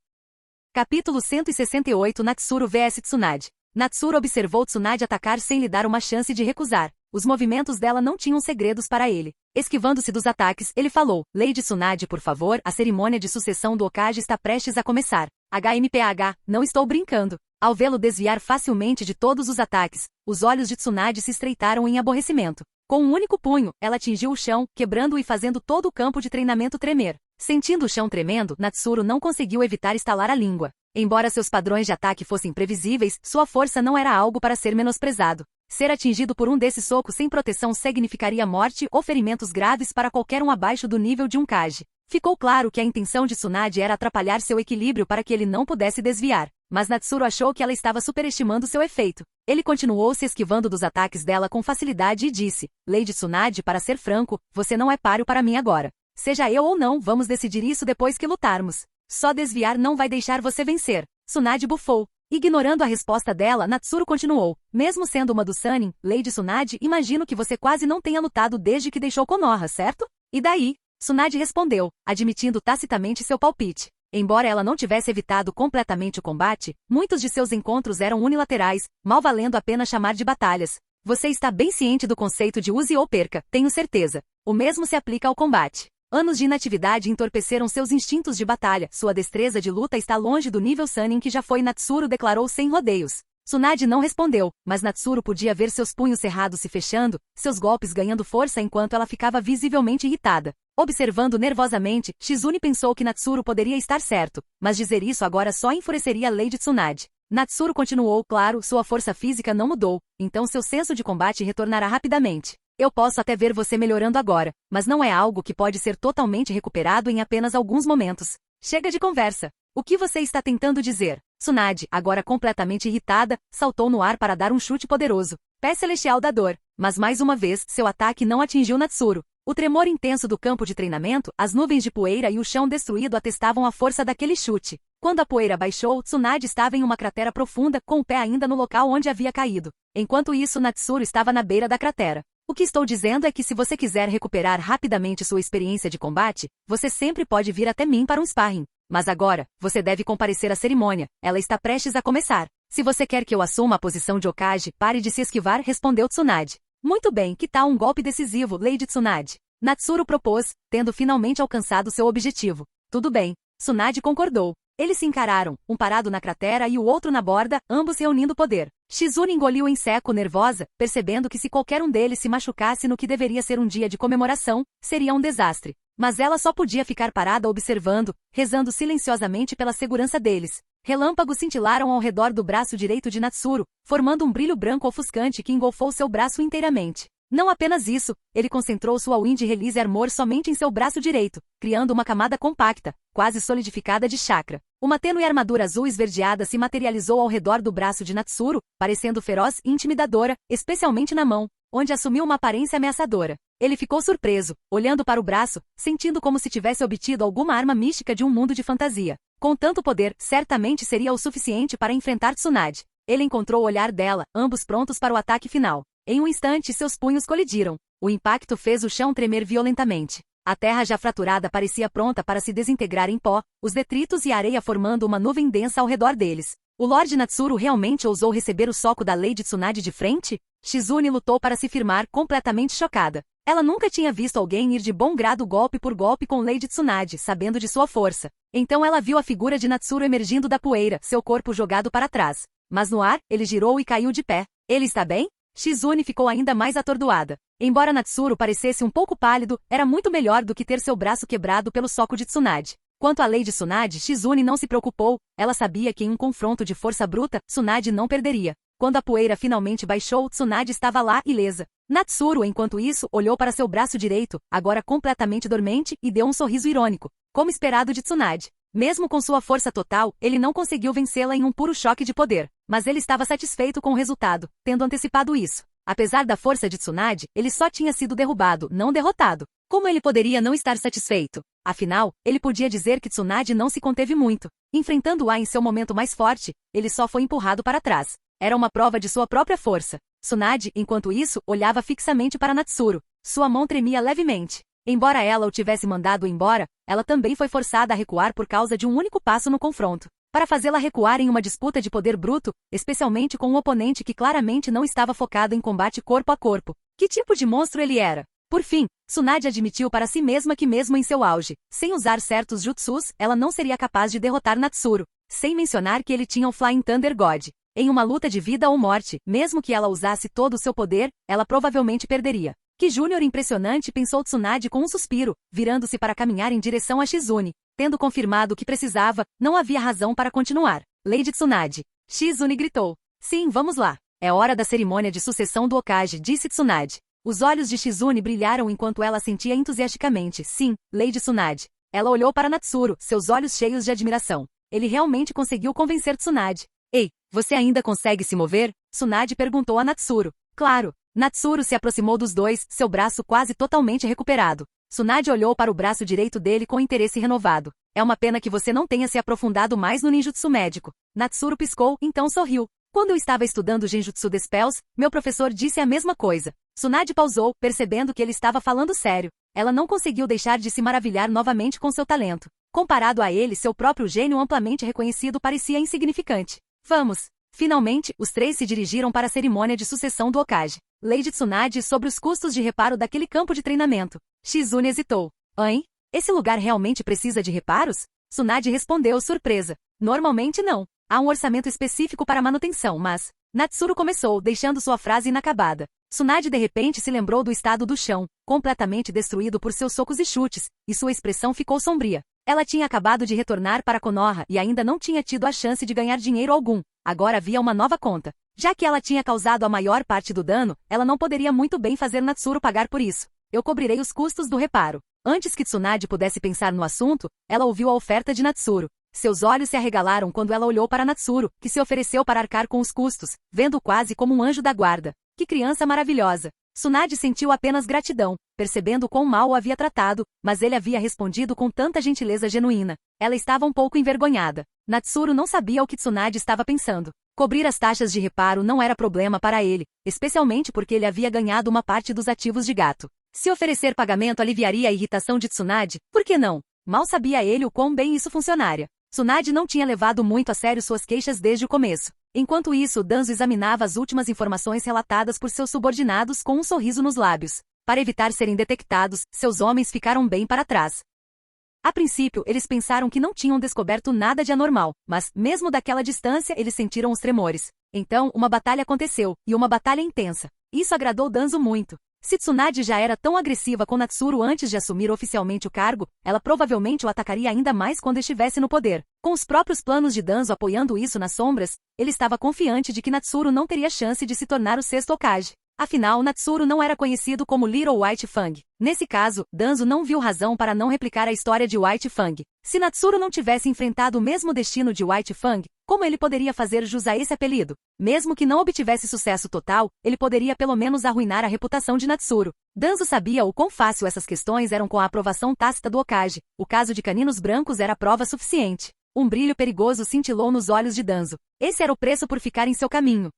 Capítulo 168 Natsuru vs Tsunade. Natsuru observou Tsunade atacar sem lhe dar uma chance de recusar. Os movimentos dela não tinham segredos para ele. Esquivando-se dos ataques, ele falou, Lady Tsunade, por favor, a cerimônia de sucessão do Hokage está prestes a começar. HMPH, não estou brincando. Ao vê-lo desviar facilmente de todos os ataques, os olhos de Tsunade se estreitaram em aborrecimento. Com um único punho, ela atingiu o chão, quebrando-o e fazendo todo o campo de treinamento tremer. Sentindo o chão tremendo, Natsuru não conseguiu evitar estalar a língua. Embora seus padrões de ataque fossem previsíveis, sua força não era algo para ser menosprezado. Ser atingido por um desses socos sem proteção significaria morte ou ferimentos graves para qualquer um abaixo do nível de um Kage. Ficou claro que a intenção de Tsunade era atrapalhar seu equilíbrio para que ele não pudesse desviar. Mas Natsuru achou que ela estava superestimando seu efeito. Ele continuou se esquivando dos ataques dela com facilidade e disse, Lady Tsunade, para ser franco, você não é páreo para mim agora. Seja eu ou não, vamos decidir isso depois que lutarmos. Só desviar não vai deixar você vencer. Tsunade bufou. Ignorando a resposta dela, Natsuru continuou. Mesmo sendo uma do Sannin, Lady Tsunade, imagino que você quase não tenha lutado desde que deixou Konoha, certo? E daí? Tsunade respondeu, admitindo tacitamente seu palpite. Embora ela não tivesse evitado completamente o combate, muitos de seus encontros eram unilaterais, mal valendo a pena chamar de batalhas. Você está bem ciente do conceito de use ou perca, tenho certeza. O mesmo se aplica ao combate. Anos de inatividade entorpeceram seus instintos de batalha. Sua destreza de luta está longe do nível Sannin que já foi, Natsuru declarou sem rodeios. Tsunade não respondeu, mas Natsuru podia ver seus punhos cerrados se fechando, seus golpes ganhando força enquanto ela ficava visivelmente irritada. Observando nervosamente, Shizune pensou que Natsuru poderia estar certo, mas dizer isso agora só enfureceria Lady Tsunade. Natsuru continuou, claro, sua força física não mudou, então seu senso de combate retornará rapidamente. Eu posso até ver você melhorando agora, mas não é algo que pode ser totalmente recuperado em apenas alguns momentos. Chega de conversa. O que você está tentando dizer? Tsunade, agora completamente irritada, saltou no ar para dar um chute poderoso. Pé celestial da dor. Mas mais uma vez, seu ataque não atingiu Natsuru. O tremor intenso do campo de treinamento, as nuvens de poeira e o chão destruído atestavam a força daquele chute. Quando a poeira baixou, Tsunade estava em uma cratera profunda, com o pé ainda no local onde havia caído. Enquanto isso, Natsuru estava na beira da cratera. O que estou dizendo é que se você quiser recuperar rapidamente sua experiência de combate, você sempre pode vir até mim para um sparring. Mas agora, você deve comparecer à cerimônia, ela está prestes a começar. Se você quer que eu assuma a posição de Hokage, pare de se esquivar, respondeu Tsunade. Muito bem, que tal um golpe decisivo, Lady Tsunade? Natsuru propôs, tendo finalmente alcançado seu objetivo. Tudo bem, Tsunade concordou. Eles se encararam, um parado na cratera e o outro na borda, ambos reunindo poder. Shizune engoliu em seco, nervosa, percebendo que se qualquer um deles se machucasse no que deveria ser um dia de comemoração, seria um desastre. Mas ela só podia ficar parada observando, rezando silenciosamente pela segurança deles. Relâmpagos cintilaram ao redor do braço direito de Natsuru, formando um brilho branco ofuscante que engolfou seu braço inteiramente. Não apenas isso, ele concentrou sua Wind Release Armor somente em seu braço direito, criando uma camada compacta, quase solidificada de chakra. Uma tênue armadura azul esverdeada se materializou ao redor do braço de Natsuru, parecendo feroz e intimidadora, especialmente na mão, onde assumiu uma aparência ameaçadora. Ele ficou surpreso, olhando para o braço, sentindo como se tivesse obtido alguma arma mística de um mundo de fantasia. Com tanto poder, certamente seria o suficiente para enfrentar Tsunade. Ele encontrou o olhar dela, ambos prontos para o ataque final. Em um instante, seus punhos colidiram. O impacto fez o chão tremer violentamente. A terra já fraturada parecia pronta para se desintegrar em pó, os detritos e a areia formando uma nuvem densa ao redor deles. O Lorde Natsuru realmente ousou receber o soco da Lady Tsunade de frente? Shizune lutou para se firmar, completamente chocada. Ela nunca tinha visto alguém ir de bom grado golpe por golpe com Lady Tsunade, sabendo de sua força. Então ela viu a figura de Natsuru emergindo da poeira, seu corpo jogado para trás. Mas no ar, ele girou e caiu de pé. Ele está bem? Shizune ficou ainda mais atordoada. Embora Natsuru parecesse um pouco pálido, era muito melhor do que ter seu braço quebrado pelo soco de Tsunade. Quanto à Lady Tsunade, Shizune não se preocupou. Ela sabia que em um confronto de força bruta, Tsunade não perderia. Quando a poeira finalmente baixou, Tsunade estava lá, ilesa. Natsuru, enquanto isso, olhou para seu braço direito, agora completamente dormente, e deu um sorriso irônico, como esperado de Tsunade. Mesmo com sua força total, ele não conseguiu vencê-la em um puro choque de poder. Mas ele estava satisfeito com o resultado, tendo antecipado isso. Apesar da força de Tsunade, ele só tinha sido derrubado, não derrotado. Como ele poderia não estar satisfeito? Afinal, ele podia dizer que Tsunade não se conteve muito. Enfrentando-a em seu momento mais forte, ele só foi empurrado para trás. Era uma prova de sua própria força. Tsunade, enquanto isso, olhava fixamente para Natsuru. Sua mão tremia levemente. Embora ela o tivesse mandado embora, ela também foi forçada a recuar por causa de um único passo no confronto. Para fazê-la recuar em uma disputa de poder bruto, especialmente com um oponente que claramente não estava focado em combate corpo a corpo. Que tipo de monstro ele era? Por fim, Tsunade admitiu para si mesma que mesmo em seu auge, sem usar certos jutsus, ela não seria capaz de derrotar Natsuru. Sem mencionar que ele tinha o Flying Thunder God. Em uma luta de vida ou morte, mesmo que ela usasse todo o seu poder, ela provavelmente perderia. Que Júnior impressionante, pensou Tsunade com um suspiro, virando-se para caminhar em direção a Shizune. Tendo confirmado o que precisava, não havia razão para continuar. Lady Tsunade. Shizune gritou. Sim, vamos lá. É hora da cerimônia de sucessão do Hokage, disse Tsunade. Os olhos de Shizune brilharam enquanto ela sentia entusiasticamente. Sim, Lady Tsunade. Ela olhou para Natsuru, seus olhos cheios de admiração. Ele realmente conseguiu convencer Tsunade. Ei, você ainda consegue se mover? Tsunade perguntou a Natsuru. Claro. Natsuru se aproximou dos dois, seu braço quase totalmente recuperado. Tsunade olhou para o braço direito dele com interesse renovado. É uma pena que você não tenha se aprofundado mais no ninjutsu médico. Natsuru piscou, então sorriu. Quando eu estava estudando Genjutsu The Spells, meu professor disse a mesma coisa. Tsunade pausou, percebendo que ele estava falando sério. Ela não conseguiu deixar de se maravilhar novamente com seu talento. Comparado a ele, seu próprio gênio amplamente reconhecido parecia insignificante. Vamos! Finalmente, os três se dirigiram para a cerimônia de sucessão do Hokage. Lady Tsunade sobre os custos de reparo daquele campo de treinamento. Shizune hesitou. Hein? Esse lugar realmente precisa de reparos? Tsunade respondeu surpresa. Normalmente não. Há um orçamento específico para manutenção, mas... Natsuru começou, deixando sua frase inacabada. Tsunade de repente se lembrou do estado do chão, completamente destruído por seus socos e chutes, e sua expressão ficou sombria. Ela tinha acabado de retornar para Konoha e ainda não tinha tido a chance de ganhar dinheiro algum. Agora havia uma nova conta. Já que ela tinha causado a maior parte do dano, ela não poderia muito bem fazer Natsuru pagar por isso. Eu cobrirei os custos do reparo. Antes que Tsunade pudesse pensar no assunto, ela ouviu a oferta de Natsuru. Seus olhos se arregalaram quando ela olhou para Natsuru, que se ofereceu para arcar com os custos, vendo-o quase como um anjo da guarda. Que criança maravilhosa! Tsunade sentiu apenas gratidão, percebendo quão mal o havia tratado, mas ele havia respondido com tanta gentileza genuína. Ela estava um pouco envergonhada. Natsuru não sabia o que Tsunade estava pensando. Cobrir as taxas de reparo não era problema para ele, especialmente porque ele havia ganhado uma parte dos ativos de gato. Se oferecer pagamento aliviaria a irritação de Tsunade, por que não? Mal sabia ele o quão bem isso funcionaria. Tsunade não tinha levado muito a sério suas queixas desde o começo. Enquanto isso, Danzo examinava as últimas informações relatadas por seus subordinados com um sorriso nos lábios. Para evitar serem detectados, seus homens ficaram bem para trás. A princípio, eles pensaram que não tinham descoberto nada de anormal, mas, mesmo daquela distância, eles sentiram os tremores. Então, uma batalha aconteceu, e uma batalha intensa. Isso agradou Danzo muito. Se Tsunade já era tão agressiva com Natsuru antes de assumir oficialmente o cargo, ela provavelmente o atacaria ainda mais quando estivesse no poder. Com os próprios planos de Danzo apoiando isso nas sombras, ele estava confiante de que Natsuru não teria chance de se tornar o sexto Hokage. Afinal, Natsuru não era conhecido como Little White Fang. Nesse caso, Danzo não viu razão para não replicar a história de White Fang. Se Natsuru não tivesse enfrentado o mesmo destino de White Fang, como ele poderia fazer jus a esse apelido? Mesmo que não obtivesse sucesso total, ele poderia pelo menos arruinar a reputação de Natsuru. Danzo sabia o quão fácil essas questões eram com a aprovação tácita do Hokage. O caso de caninos brancos era prova suficiente. Um brilho perigoso cintilou nos olhos de Danzo. Esse era o preço por ficar em seu caminho.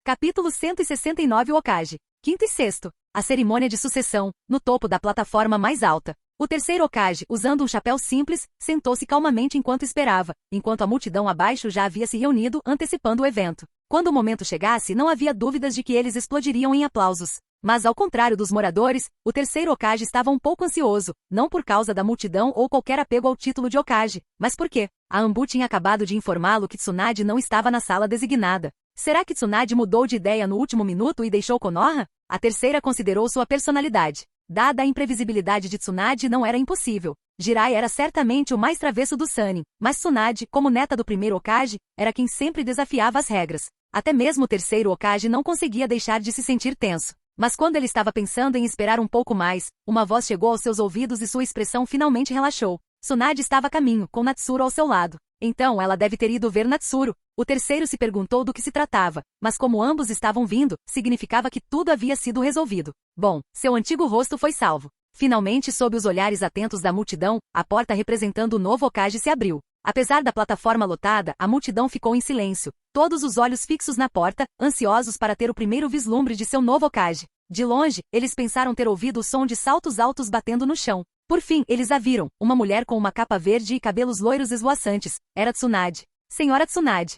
Capítulo 169 O Hokage. Quinto e sexto. A cerimônia de sucessão, no topo da plataforma mais alta. O terceiro Hokage, usando um chapéu simples, sentou-se calmamente enquanto esperava, enquanto a multidão abaixo já havia se reunido, antecipando o evento. Quando o momento chegasse, não havia dúvidas de que eles explodiriam em aplausos. Mas ao contrário dos moradores, o terceiro Hokage estava um pouco ansioso, não por causa da multidão ou qualquer apego ao título de Hokage, mas porque a Anbu tinha acabado de informá-lo que Tsunade não estava na sala designada. Será que Tsunade mudou de ideia no último minuto e deixou Konoha? A terceira considerou sua personalidade. Dada a imprevisibilidade de Tsunade, não era impossível. Jirai era certamente o mais travesso do Sannin, mas Tsunade, como neta do primeiro Hokage, era quem sempre desafiava as regras. Até mesmo o terceiro Hokage não conseguia deixar de se sentir tenso. Mas quando ele estava pensando em esperar um pouco mais, uma voz chegou aos seus ouvidos e sua expressão finalmente relaxou. Tsunade estava a caminho, com Natsuru ao seu lado. Então ela deve ter ido ver Natsuru. O terceiro se perguntou do que se tratava, mas como ambos estavam vindo, significava que tudo havia sido resolvido. Bom, seu antigo rosto foi salvo. Finalmente, sob os olhares atentos da multidão, a porta representando o novo Hokage se abriu. Apesar da plataforma lotada, a multidão ficou em silêncio, todos os olhos fixos na porta, ansiosos para ter o primeiro vislumbre de seu novo Hokage. De longe, eles pensaram ter ouvido o som de saltos altos batendo no chão. Por fim, eles a viram, uma mulher com uma capa verde e cabelos loiros esvoaçantes. Era Tsunade. Senhora Tsunade.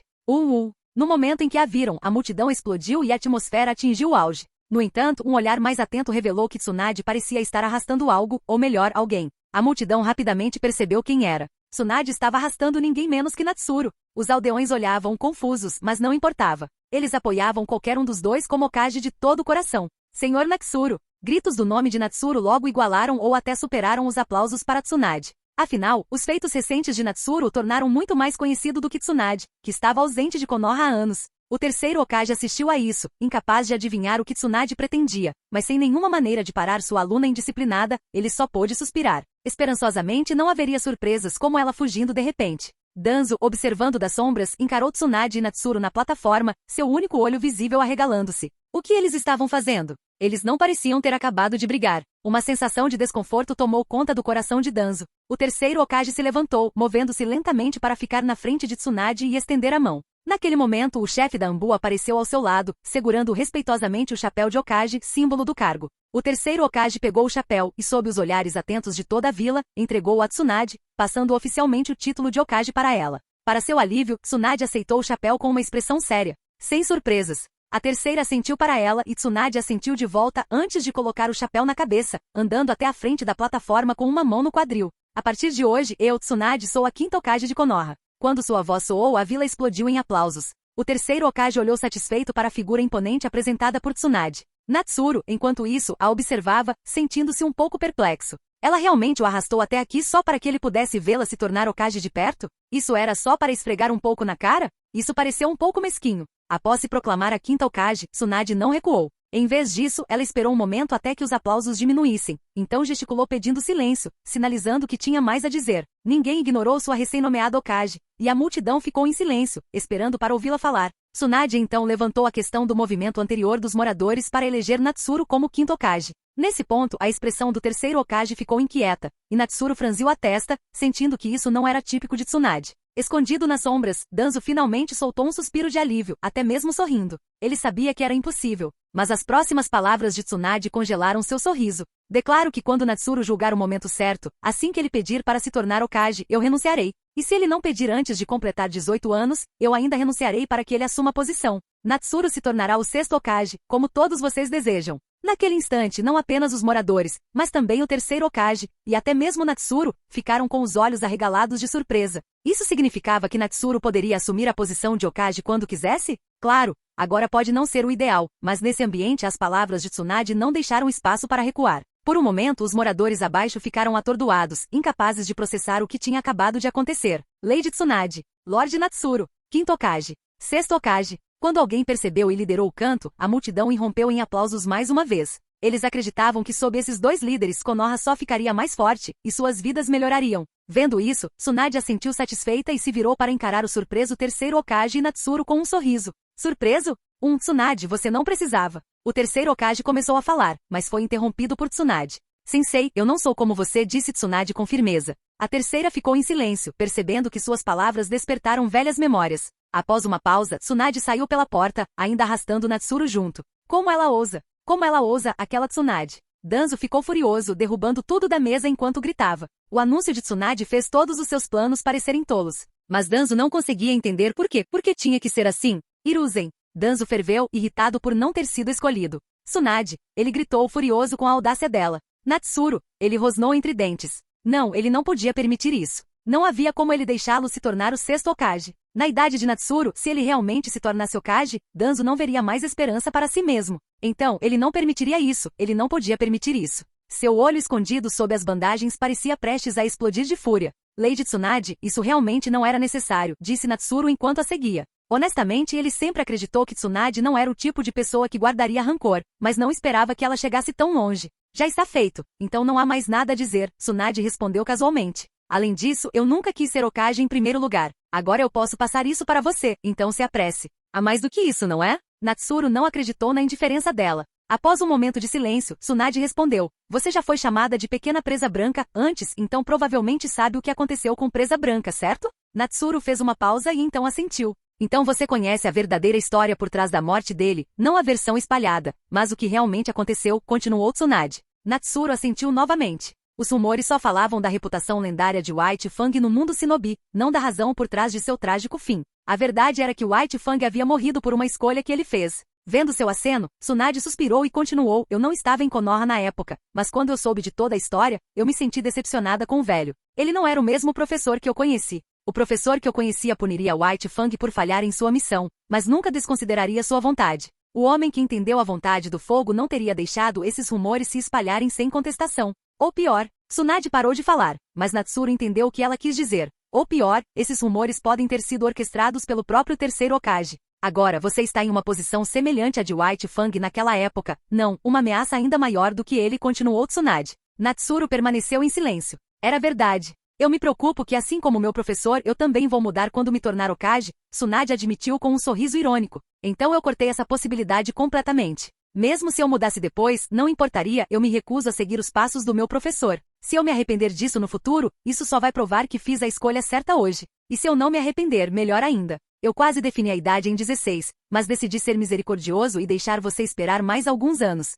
No momento em que a viram, a multidão explodiu e a atmosfera atingiu o auge. No entanto, um olhar mais atento revelou que Tsunade parecia estar arrastando algo, ou melhor, alguém. A multidão rapidamente percebeu quem era. Tsunade estava arrastando ninguém menos que Natsuru. Os aldeões olhavam confusos, mas não importava. Eles apoiavam qualquer um dos dois como Hokage de todo o coração. Senhor Natsuru! Gritos do nome de Natsuru logo igualaram ou até superaram os aplausos para Tsunade. Afinal, os feitos recentes de Natsuru o tornaram muito mais conhecido do que Tsunade, que estava ausente de Konoha há anos. O terceiro Hokage assistiu a isso, incapaz de adivinhar o que Tsunade pretendia, mas sem nenhuma maneira de parar sua aluna indisciplinada, ele só pôde suspirar. Esperançosamente não haveria surpresas como ela fugindo de repente. Danzo, observando das sombras, encarou Tsunade e Natsuru na plataforma, seu único olho visível arregalando-se. O que eles estavam fazendo? Eles não pareciam ter acabado de brigar. Uma sensação de desconforto tomou conta do coração de Danzo. O terceiro Hokage se levantou, movendo-se lentamente para ficar na frente de Tsunade e estender a mão. Naquele momento, o chefe da Anbu apareceu ao seu lado, segurando respeitosamente o chapéu de Hokage, símbolo do cargo. O terceiro Hokage pegou o chapéu e, sob os olhares atentos de toda a vila, entregou-o a Tsunade, passando oficialmente o título de Hokage para ela. Para seu alívio, Tsunade aceitou o chapéu com uma expressão séria. Sem surpresas. A terceira assentiu para ela e Tsunade assentiu de volta antes de colocar o chapéu na cabeça, andando até a frente da plataforma com uma mão no quadril. A partir de hoje, eu, Tsunade, sou a quinta Hokage de Konoha. Quando sua voz soou, a vila explodiu em aplausos. O terceiro Hokage olhou satisfeito para a figura imponente apresentada por Tsunade. Natsuru, enquanto isso, a observava, sentindo-se um pouco perplexo. Ela realmente o arrastou até aqui só para que ele pudesse vê-la se tornar Hokage de perto? Isso era só para esfregar um pouco na cara? Isso pareceu um pouco mesquinho. Após se proclamar a quinta Hokage, Tsunade não recuou. Em vez disso, ela esperou um momento até que os aplausos diminuíssem. Então gesticulou pedindo silêncio, sinalizando que tinha mais a dizer. Ninguém ignorou sua recém-nomeada Hokage, e a multidão ficou em silêncio, esperando para ouvi-la falar. Tsunade então levantou a questão do movimento anterior dos moradores para eleger Natsuru como quinto Hokage. Nesse ponto, a expressão do terceiro Hokage ficou inquieta, e Natsuru franziu a testa, sentindo que isso não era típico de Tsunade. Escondido nas sombras, Danzo finalmente soltou um suspiro de alívio, até mesmo sorrindo. Ele sabia que era impossível, mas as próximas palavras de Tsunade congelaram seu sorriso. Declaro que quando Natsuru julgar o momento certo, assim que ele pedir para se tornar Hokage, eu renunciarei. E se ele não pedir antes de completar 18 anos, eu ainda renunciarei para que ele assuma a posição. Natsuru se tornará o sexto Hokage, como todos vocês desejam. Naquele instante, não apenas os moradores, mas também o terceiro Hokage, e até mesmo Natsuru, ficaram com os olhos arregalados de surpresa. Isso significava que Natsuru poderia assumir a posição de Hokage quando quisesse? Claro, agora pode não ser o ideal, mas nesse ambiente as palavras de Tsunade não deixaram espaço para recuar. Por um momento os moradores abaixo ficaram atordoados, incapazes de processar o que tinha acabado de acontecer. Lady Tsunade, Lord Natsuru, Quinto Hokage, Sexto Hokage. Quando alguém percebeu e liderou o canto, a multidão irrompeu em aplausos mais uma vez. Eles acreditavam que sob esses dois líderes Konoha só ficaria mais forte, e suas vidas melhorariam. Vendo isso, Tsunade assentiu satisfeita e se virou para encarar o surpreso terceiro Hokage e Natsuru com um sorriso. Surpreso? Tsunade, você não precisava. O terceiro Hokage começou a falar, mas foi interrompido por Tsunade. Sensei, eu não sou como você, disse Tsunade com firmeza. A terceira ficou em silêncio, percebendo que suas palavras despertaram velhas memórias. Após uma pausa, Tsunade saiu pela porta, ainda arrastando Natsuru junto. Como ela ousa? Como ela ousa, aquela Tsunade? Danzo ficou furioso, derrubando tudo da mesa enquanto gritava. O anúncio de Tsunade fez todos os seus planos parecerem tolos. Mas Danzo não conseguia entender por quê. Por que tinha que ser assim? Hiruzen. Danzo ferveu, irritado por não ter sido escolhido. Tsunade, ele gritou furioso com a audácia dela. Natsuru, ele rosnou entre dentes. Não, ele não podia permitir isso. Não havia como ele deixá-lo se tornar o sexto Hokage. Na idade de Natsuru, se ele realmente se tornasse Hokage, Danzo não veria mais esperança para si mesmo. Então, ele não permitiria isso, ele não podia permitir isso. Seu olho escondido sob as bandagens parecia prestes a explodir de fúria. Lady Tsunade, isso realmente não era necessário, disse Natsuru enquanto a seguia. Honestamente, ele sempre acreditou que Tsunade não era o tipo de pessoa que guardaria rancor, mas não esperava que ela chegasse tão longe. Já está feito, então não há mais nada a dizer, Tsunade respondeu casualmente. Além disso, eu nunca quis ser Hokage em primeiro lugar. Agora eu posso passar isso para você, então se apresse. Há mais do que isso, não é? Natsuru não acreditou na indiferença dela. Após um momento de silêncio, Tsunade respondeu. Você já foi chamada de pequena presa branca antes, então provavelmente sabe o que aconteceu com presa branca, certo? Natsuru fez uma pausa e então assentiu. Então você conhece a verdadeira história por trás da morte dele, não a versão espalhada, mas o que realmente aconteceu, continuou Tsunade. Natsuru assentiu novamente. Os rumores só falavam da reputação lendária de White Fang no mundo shinobi, não da razão por trás de seu trágico fim. A verdade era que White Fang havia morrido por uma escolha que ele fez. Vendo seu aceno, Tsunade suspirou e continuou. Eu não estava em Konoha na época, mas quando eu soube de toda a história, eu me senti decepcionada com o velho. Ele não era o mesmo professor que eu conheci. O professor que eu conhecia puniria White Fang por falhar em sua missão, mas nunca desconsideraria sua vontade. O homem que entendeu a vontade do fogo não teria deixado esses rumores se espalharem sem contestação. Ou pior, Tsunade parou de falar, mas Natsuru entendeu o que ela quis dizer. Ou pior, esses rumores podem ter sido orquestrados pelo próprio terceiro Hokage. Agora você está em uma posição semelhante à de White Fang naquela época. Não, uma ameaça ainda maior do que ele, continuou Tsunade. Natsuru permaneceu em silêncio. Era verdade. Eu me preocupo que assim como meu professor, eu também vou mudar quando me tornar Hokage, Tsunade admitiu com um sorriso irônico. Então eu cortei essa possibilidade completamente. Mesmo se eu mudasse depois, não importaria, eu me recuso a seguir os passos do meu professor. Se eu me arrepender disso no futuro, isso só vai provar que fiz a escolha certa hoje. E se eu não me arrepender, melhor ainda. Eu quase defini a idade em 16, mas decidi ser misericordioso e deixar você esperar mais alguns anos.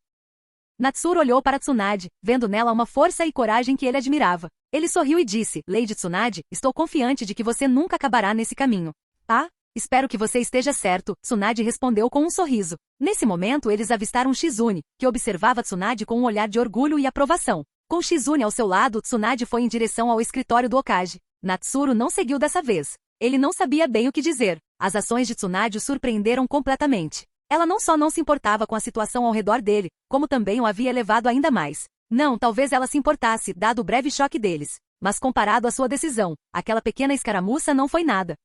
Natsuru olhou para Tsunade, vendo nela uma força e coragem que ele admirava. Ele sorriu e disse, Lady Tsunade, estou confiante de que você nunca acabará nesse caminho. Ah? Espero que você esteja certo, Tsunade respondeu com um sorriso. Nesse momento eles avistaram Shizune, que observava Tsunade com um olhar de orgulho e aprovação. Com Shizune ao seu lado, Tsunade foi em direção ao escritório do Hokage. Natsuru não seguiu dessa vez. Ele não sabia bem o que dizer. As ações de Tsunade o surpreenderam completamente. Ela não só não se importava com a situação ao redor dele, como também o havia elevado ainda mais. Não, talvez ela se importasse, dado o breve choque deles. Mas comparado à sua decisão, aquela pequena escaramuça não foi nada.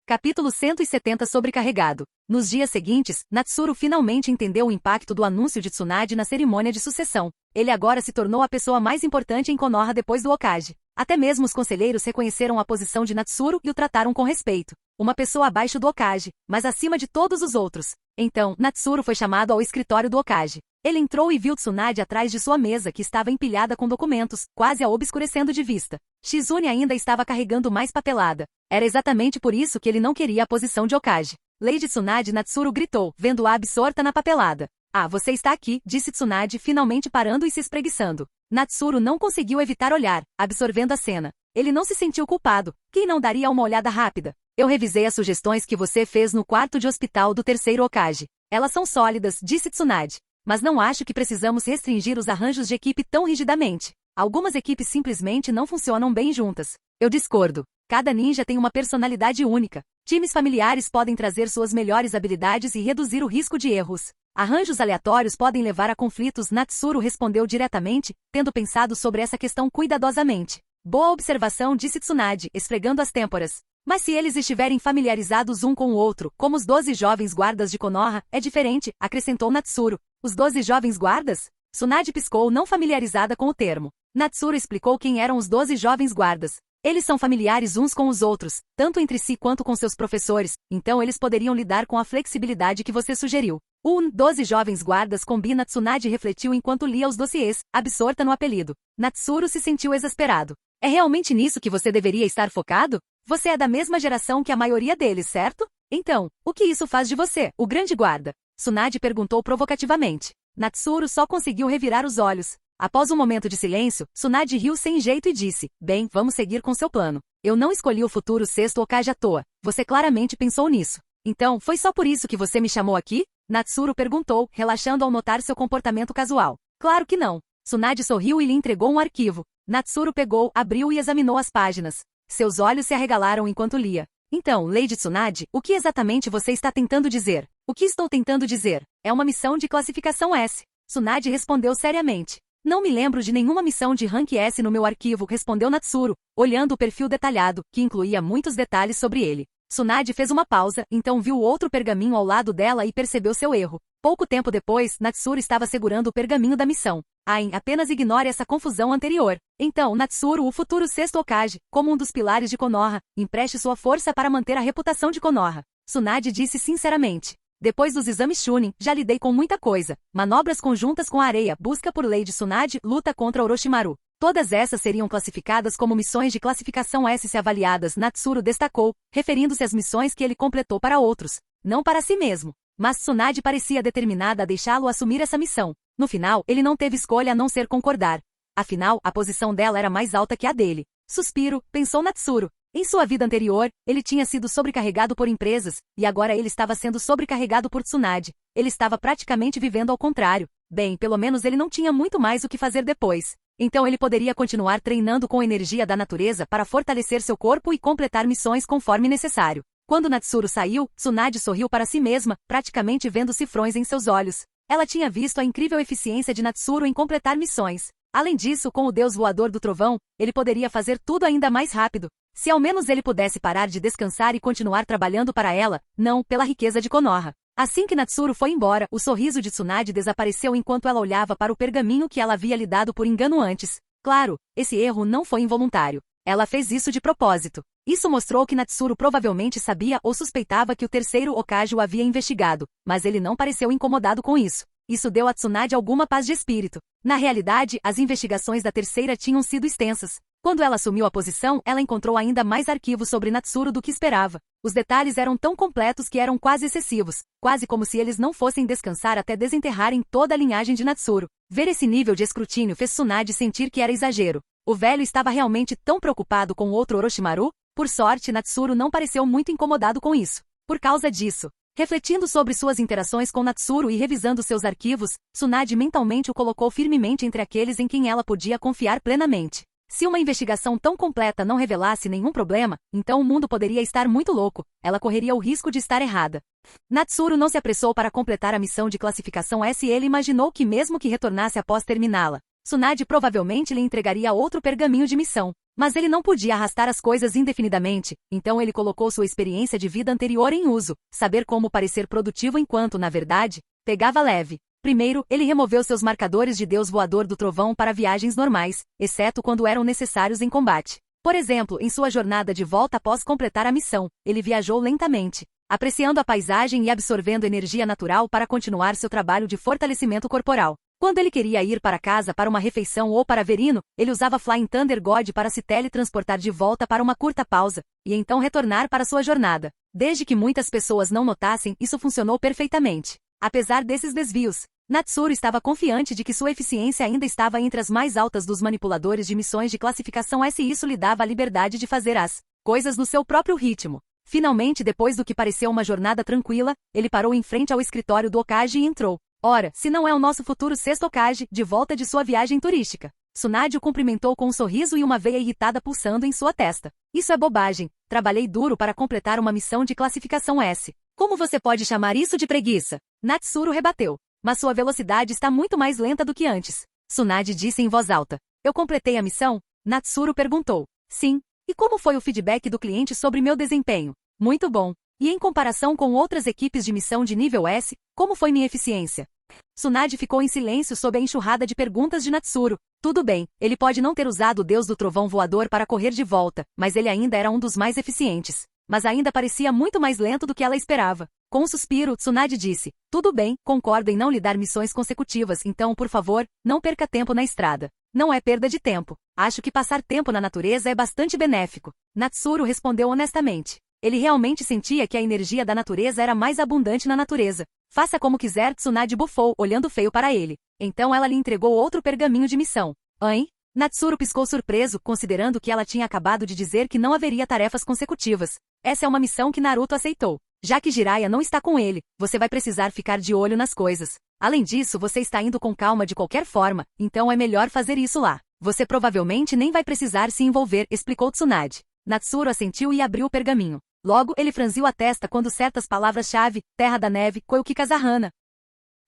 Capítulo 170 Sobrecarregado. Nos dias seguintes, Natsuru finalmente entendeu o impacto do anúncio de Tsunade na cerimônia de sucessão. Ele agora se tornou a pessoa mais importante em Konoha depois do Hokage. Até mesmo os conselheiros reconheceram a posição de Natsuru e o trataram com respeito. Uma pessoa abaixo do Hokage, mas acima de todos os outros. Então, Natsuru foi chamado ao escritório do Hokage. Ele entrou e viu Tsunade atrás de sua mesa que estava empilhada com documentos, quase a obscurecendo de vista. Shizune ainda estava carregando mais papelada. Era exatamente por isso que ele não queria a posição de Hokage. Lady Tsunade, Natsuru gritou, vendo-a absorta na papelada. Ah, você está aqui, disse Tsunade, finalmente parando e se espreguiçando. Natsuru não conseguiu evitar olhar, absorvendo a cena. Ele não se sentiu culpado. Quem não daria uma olhada rápida? Eu revisei as sugestões que você fez no quarto de hospital do terceiro Hokage. Elas são sólidas, disse Tsunade. Mas não acho que precisamos restringir os arranjos de equipe tão rigidamente. Algumas equipes simplesmente não funcionam bem juntas. Eu discordo. Cada ninja tem uma personalidade única. Times familiares podem trazer suas melhores habilidades e reduzir o risco de erros. Arranjos aleatórios podem levar a conflitos. Natsuru respondeu diretamente, tendo pensado sobre essa questão cuidadosamente. Boa observação, disse Tsunade, esfregando as têmporas. Mas se eles estiverem familiarizados um com o outro, como os 12 jovens guardas de Konoha, é diferente, acrescentou Natsuru. Os 12 jovens guardas? Tsunade piscou, não familiarizada com o termo. Natsuru explicou quem eram os 12 jovens guardas. Eles são familiares uns com os outros, tanto entre si quanto com seus professores, então eles poderiam lidar com a flexibilidade que você sugeriu. 12 jovens guardas combina. Tsunade refletiu enquanto lia os dossiês, absorta no apelido. Natsuru se sentiu exasperado. É realmente nisso que você deveria estar focado? Você é da mesma geração que a maioria deles, certo? Então, o que isso faz de você, o grande guarda? Tsunade perguntou provocativamente. Natsuru só conseguiu revirar os olhos. Após um momento de silêncio, Tsunade riu sem jeito e disse, bem, vamos seguir com seu plano. Eu não escolhi o futuro sexto Hokage à toa. Você claramente pensou nisso. Então, foi só por isso que você me chamou aqui? Natsuru perguntou, relaxando ao notar seu comportamento casual. Claro que não. Tsunade sorriu e lhe entregou um arquivo. Natsuru pegou, abriu e examinou as páginas. Seus olhos se arregalaram enquanto lia. Então, Lady Tsunade, o que exatamente você está tentando dizer? O que estou tentando dizer? É uma missão de classificação S. Tsunade respondeu seriamente. Não me lembro de nenhuma missão de rank S no meu arquivo, respondeu Natsuru, olhando o perfil detalhado, que incluía muitos detalhes sobre ele. Tsunade fez uma pausa, então viu outro pergaminho ao lado dela e percebeu seu erro. Pouco tempo depois, Natsuru estava segurando o pergaminho da missão. Ain, apenas ignore essa confusão anterior. Então, Natsuru, o futuro sexto Hokage, como um dos pilares de Konoha, empreste sua força para manter a reputação de Konoha. Tsunade disse sinceramente. Depois dos exames Chunin, já lidei com muita coisa. Manobras conjuntas com a areia, busca por Lady Tsunade, luta contra Orochimaru. Todas essas seriam classificadas como missões de classificação S se avaliadas, Natsuru destacou, referindo-se às missões que ele completou para outros, não para si mesmo. Mas Tsunade parecia determinada a deixá-lo assumir essa missão. No final, ele não teve escolha a não ser concordar. Afinal, a posição dela era mais alta que a dele. Suspiro, pensou Natsuru. Em sua vida anterior, ele tinha sido sobrecarregado por empresas, e agora ele estava sendo sobrecarregado por Tsunade. Ele estava praticamente vivendo ao contrário. Bem, pelo menos ele não tinha muito mais o que fazer depois. Então ele poderia continuar treinando com a energia da natureza para fortalecer seu corpo e completar missões conforme necessário. Quando Natsuru saiu, Tsunade sorriu para si mesma, praticamente vendo cifrões em seus olhos. Ela tinha visto a incrível eficiência de Natsuru em completar missões. Além disso, com o deus voador do trovão, ele poderia fazer tudo ainda mais rápido. Se ao menos ele pudesse parar de descansar e continuar trabalhando para ela, não pela riqueza de Konoha. Assim que Natsuru foi embora, o sorriso de Tsunade desapareceu enquanto ela olhava para o pergaminho que ela havia lhe dado por engano antes. Claro, esse erro não foi involuntário. Ela fez isso de propósito. Isso mostrou que Natsuru provavelmente sabia ou suspeitava que o terceiro Hokage o havia investigado, mas ele não pareceu incomodado com isso. Isso deu a Tsunade alguma paz de espírito. Na realidade, as investigações da terceira tinham sido extensas. Quando ela assumiu a posição, ela encontrou ainda mais arquivos sobre Natsuru do que esperava. Os detalhes eram tão completos que eram quase excessivos, quase como se eles não fossem descansar até desenterrarem toda a linhagem de Natsuru. Ver esse nível de escrutínio fez Tsunade sentir que era exagero. O velho estava realmente tão preocupado com o outro Orochimaru? Por sorte, Natsuru não pareceu muito incomodado com isso. Por causa disso, refletindo sobre suas interações com Natsuru e revisando seus arquivos, Tsunade mentalmente o colocou firmemente entre aqueles em quem ela podia confiar plenamente. Se uma investigação tão completa não revelasse nenhum problema, então o mundo poderia estar muito louco, ela correria o risco de estar errada. Natsuru não se apressou para completar a missão de classificação S e ele imaginou que mesmo que retornasse após terminá-la, Tsunade provavelmente lhe entregaria outro pergaminho de missão. Mas ele não podia arrastar as coisas indefinidamente, então ele colocou sua experiência de vida anterior em uso, saber como parecer produtivo enquanto, na verdade, pegava leve. Primeiro, ele removeu seus marcadores de Deus voador do trovão para viagens normais, exceto quando eram necessários em combate. Por exemplo, em sua jornada de volta após completar a missão, ele viajou lentamente, apreciando a paisagem e absorvendo energia natural para continuar seu trabalho de fortalecimento corporal. Quando ele queria ir para casa para uma refeição ou para ver hino, ele usava Flying Thunder God para se teletransportar de volta para uma curta pausa, e então retornar para sua jornada. Desde que muitas pessoas não notassem, isso funcionou perfeitamente. Apesar desses desvios, Natsuru estava confiante de que sua eficiência ainda estava entre as mais altas dos manipuladores de missões de classificação S e isso lhe dava a liberdade de fazer as coisas no seu próprio ritmo. Finalmente, depois do que pareceu uma jornada tranquila, ele parou em frente ao escritório do Hokage e entrou. Ora, se não é o nosso futuro sexto Hokage, de volta de sua viagem turística. Tsunade o cumprimentou com um sorriso e uma veia irritada pulsando em sua testa. Isso é bobagem. Trabalhei duro para completar uma missão de classificação S. Como você pode chamar isso de preguiça? Natsuru rebateu. Mas sua velocidade está muito mais lenta do que antes. Tsunade disse em voz alta. Eu completei a missão? Natsuru perguntou. Sim. E como foi o feedback do cliente sobre meu desempenho? Muito bom. E em comparação com outras equipes de missão de nível S, como foi minha eficiência? Tsunade ficou em silêncio sob a enxurrada de perguntas de Natsuru. Tudo bem, ele pode não ter usado o deus do trovão voador para correr de volta, mas ele ainda era um dos mais eficientes. Mas ainda parecia muito mais lento do que ela esperava. Com um suspiro, Tsunade disse, tudo bem, concordo em não lhe dar missões consecutivas, então, por favor, não perca tempo na estrada. Não é perda de tempo. Acho que passar tempo na natureza é bastante benéfico. Natsuru respondeu honestamente. Ele realmente sentia que a energia da natureza era mais abundante na natureza. Faça como quiser, Tsunade bufou, olhando feio para ele. Então ela lhe entregou outro pergaminho de missão. Hein? Natsuru piscou surpreso, considerando que ela tinha acabado de dizer que não haveria tarefas consecutivas. Essa é uma missão que Naruto aceitou. Já que Jiraiya não está com ele, você vai precisar ficar de olho nas coisas. Além disso, você está indo com calma de qualquer forma, então é melhor fazer isso lá. Você provavelmente nem vai precisar se envolver, explicou Tsunade. Natsuru assentiu e abriu o pergaminho. Logo, ele franziu a testa quando certas palavras-chave, Terra da Neve, Koyukikazahana,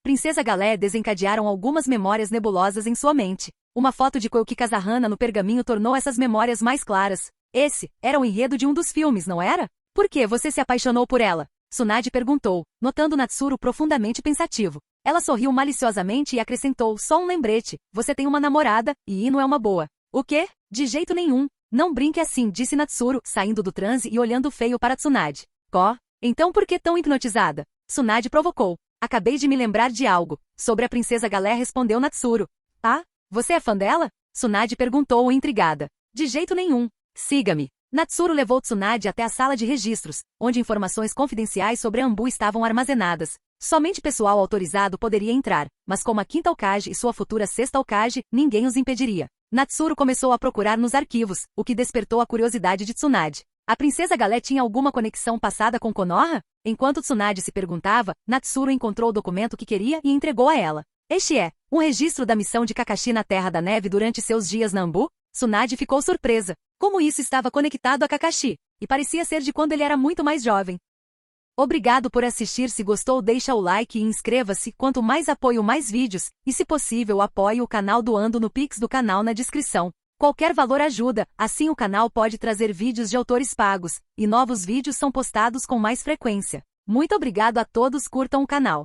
Princesa Galé desencadearam algumas memórias nebulosas em sua mente. Uma foto de Koyukikazahana no pergaminho tornou essas memórias mais claras. Esse era o enredo de um dos filmes, não era? Por que você se apaixonou por ela? Tsunade perguntou, notando Natsuru profundamente pensativo. Ela sorriu maliciosamente e acrescentou, só um lembrete, você tem uma namorada, e Ino é uma boa. O quê? De jeito nenhum. Não brinque assim, disse Natsuru, saindo do transe e olhando feio para Tsunade. Então por que tão hipnotizada? Tsunade provocou. Acabei de me lembrar de algo. Sobre a Princesa Galé respondeu Natsuru. Ah? Você é fã dela? Tsunade perguntou intrigada. De jeito nenhum. Siga-me. Natsuru levou Tsunade até a sala de registros, onde informações confidenciais sobre Anbu estavam armazenadas. Somente pessoal autorizado poderia entrar, mas como a quinta Hokage e sua futura sexta Hokage, ninguém os impediria. Natsuru começou a procurar nos arquivos, o que despertou a curiosidade de Tsunade. A Princesa Galé tinha alguma conexão passada com Konoha? Enquanto Tsunade se perguntava, Natsuru encontrou o documento que queria e entregou a ela. Este é um registro da missão de Kakashi na Terra da Neve durante seus dias na Anbu? Tsunade ficou surpresa. Como isso estava conectado a Kakashi? E parecia ser de quando ele era muito mais jovem. Obrigado por assistir. Se gostou, deixa o like e inscreva-se. Quanto mais apoio, mais vídeos. E se possível, apoie o canal doando no Pix do canal na descrição. Qualquer valor ajuda, assim o canal pode trazer vídeos de autores pagos, e novos vídeos são postados com mais frequência. Muito obrigado a todos, curtam o canal.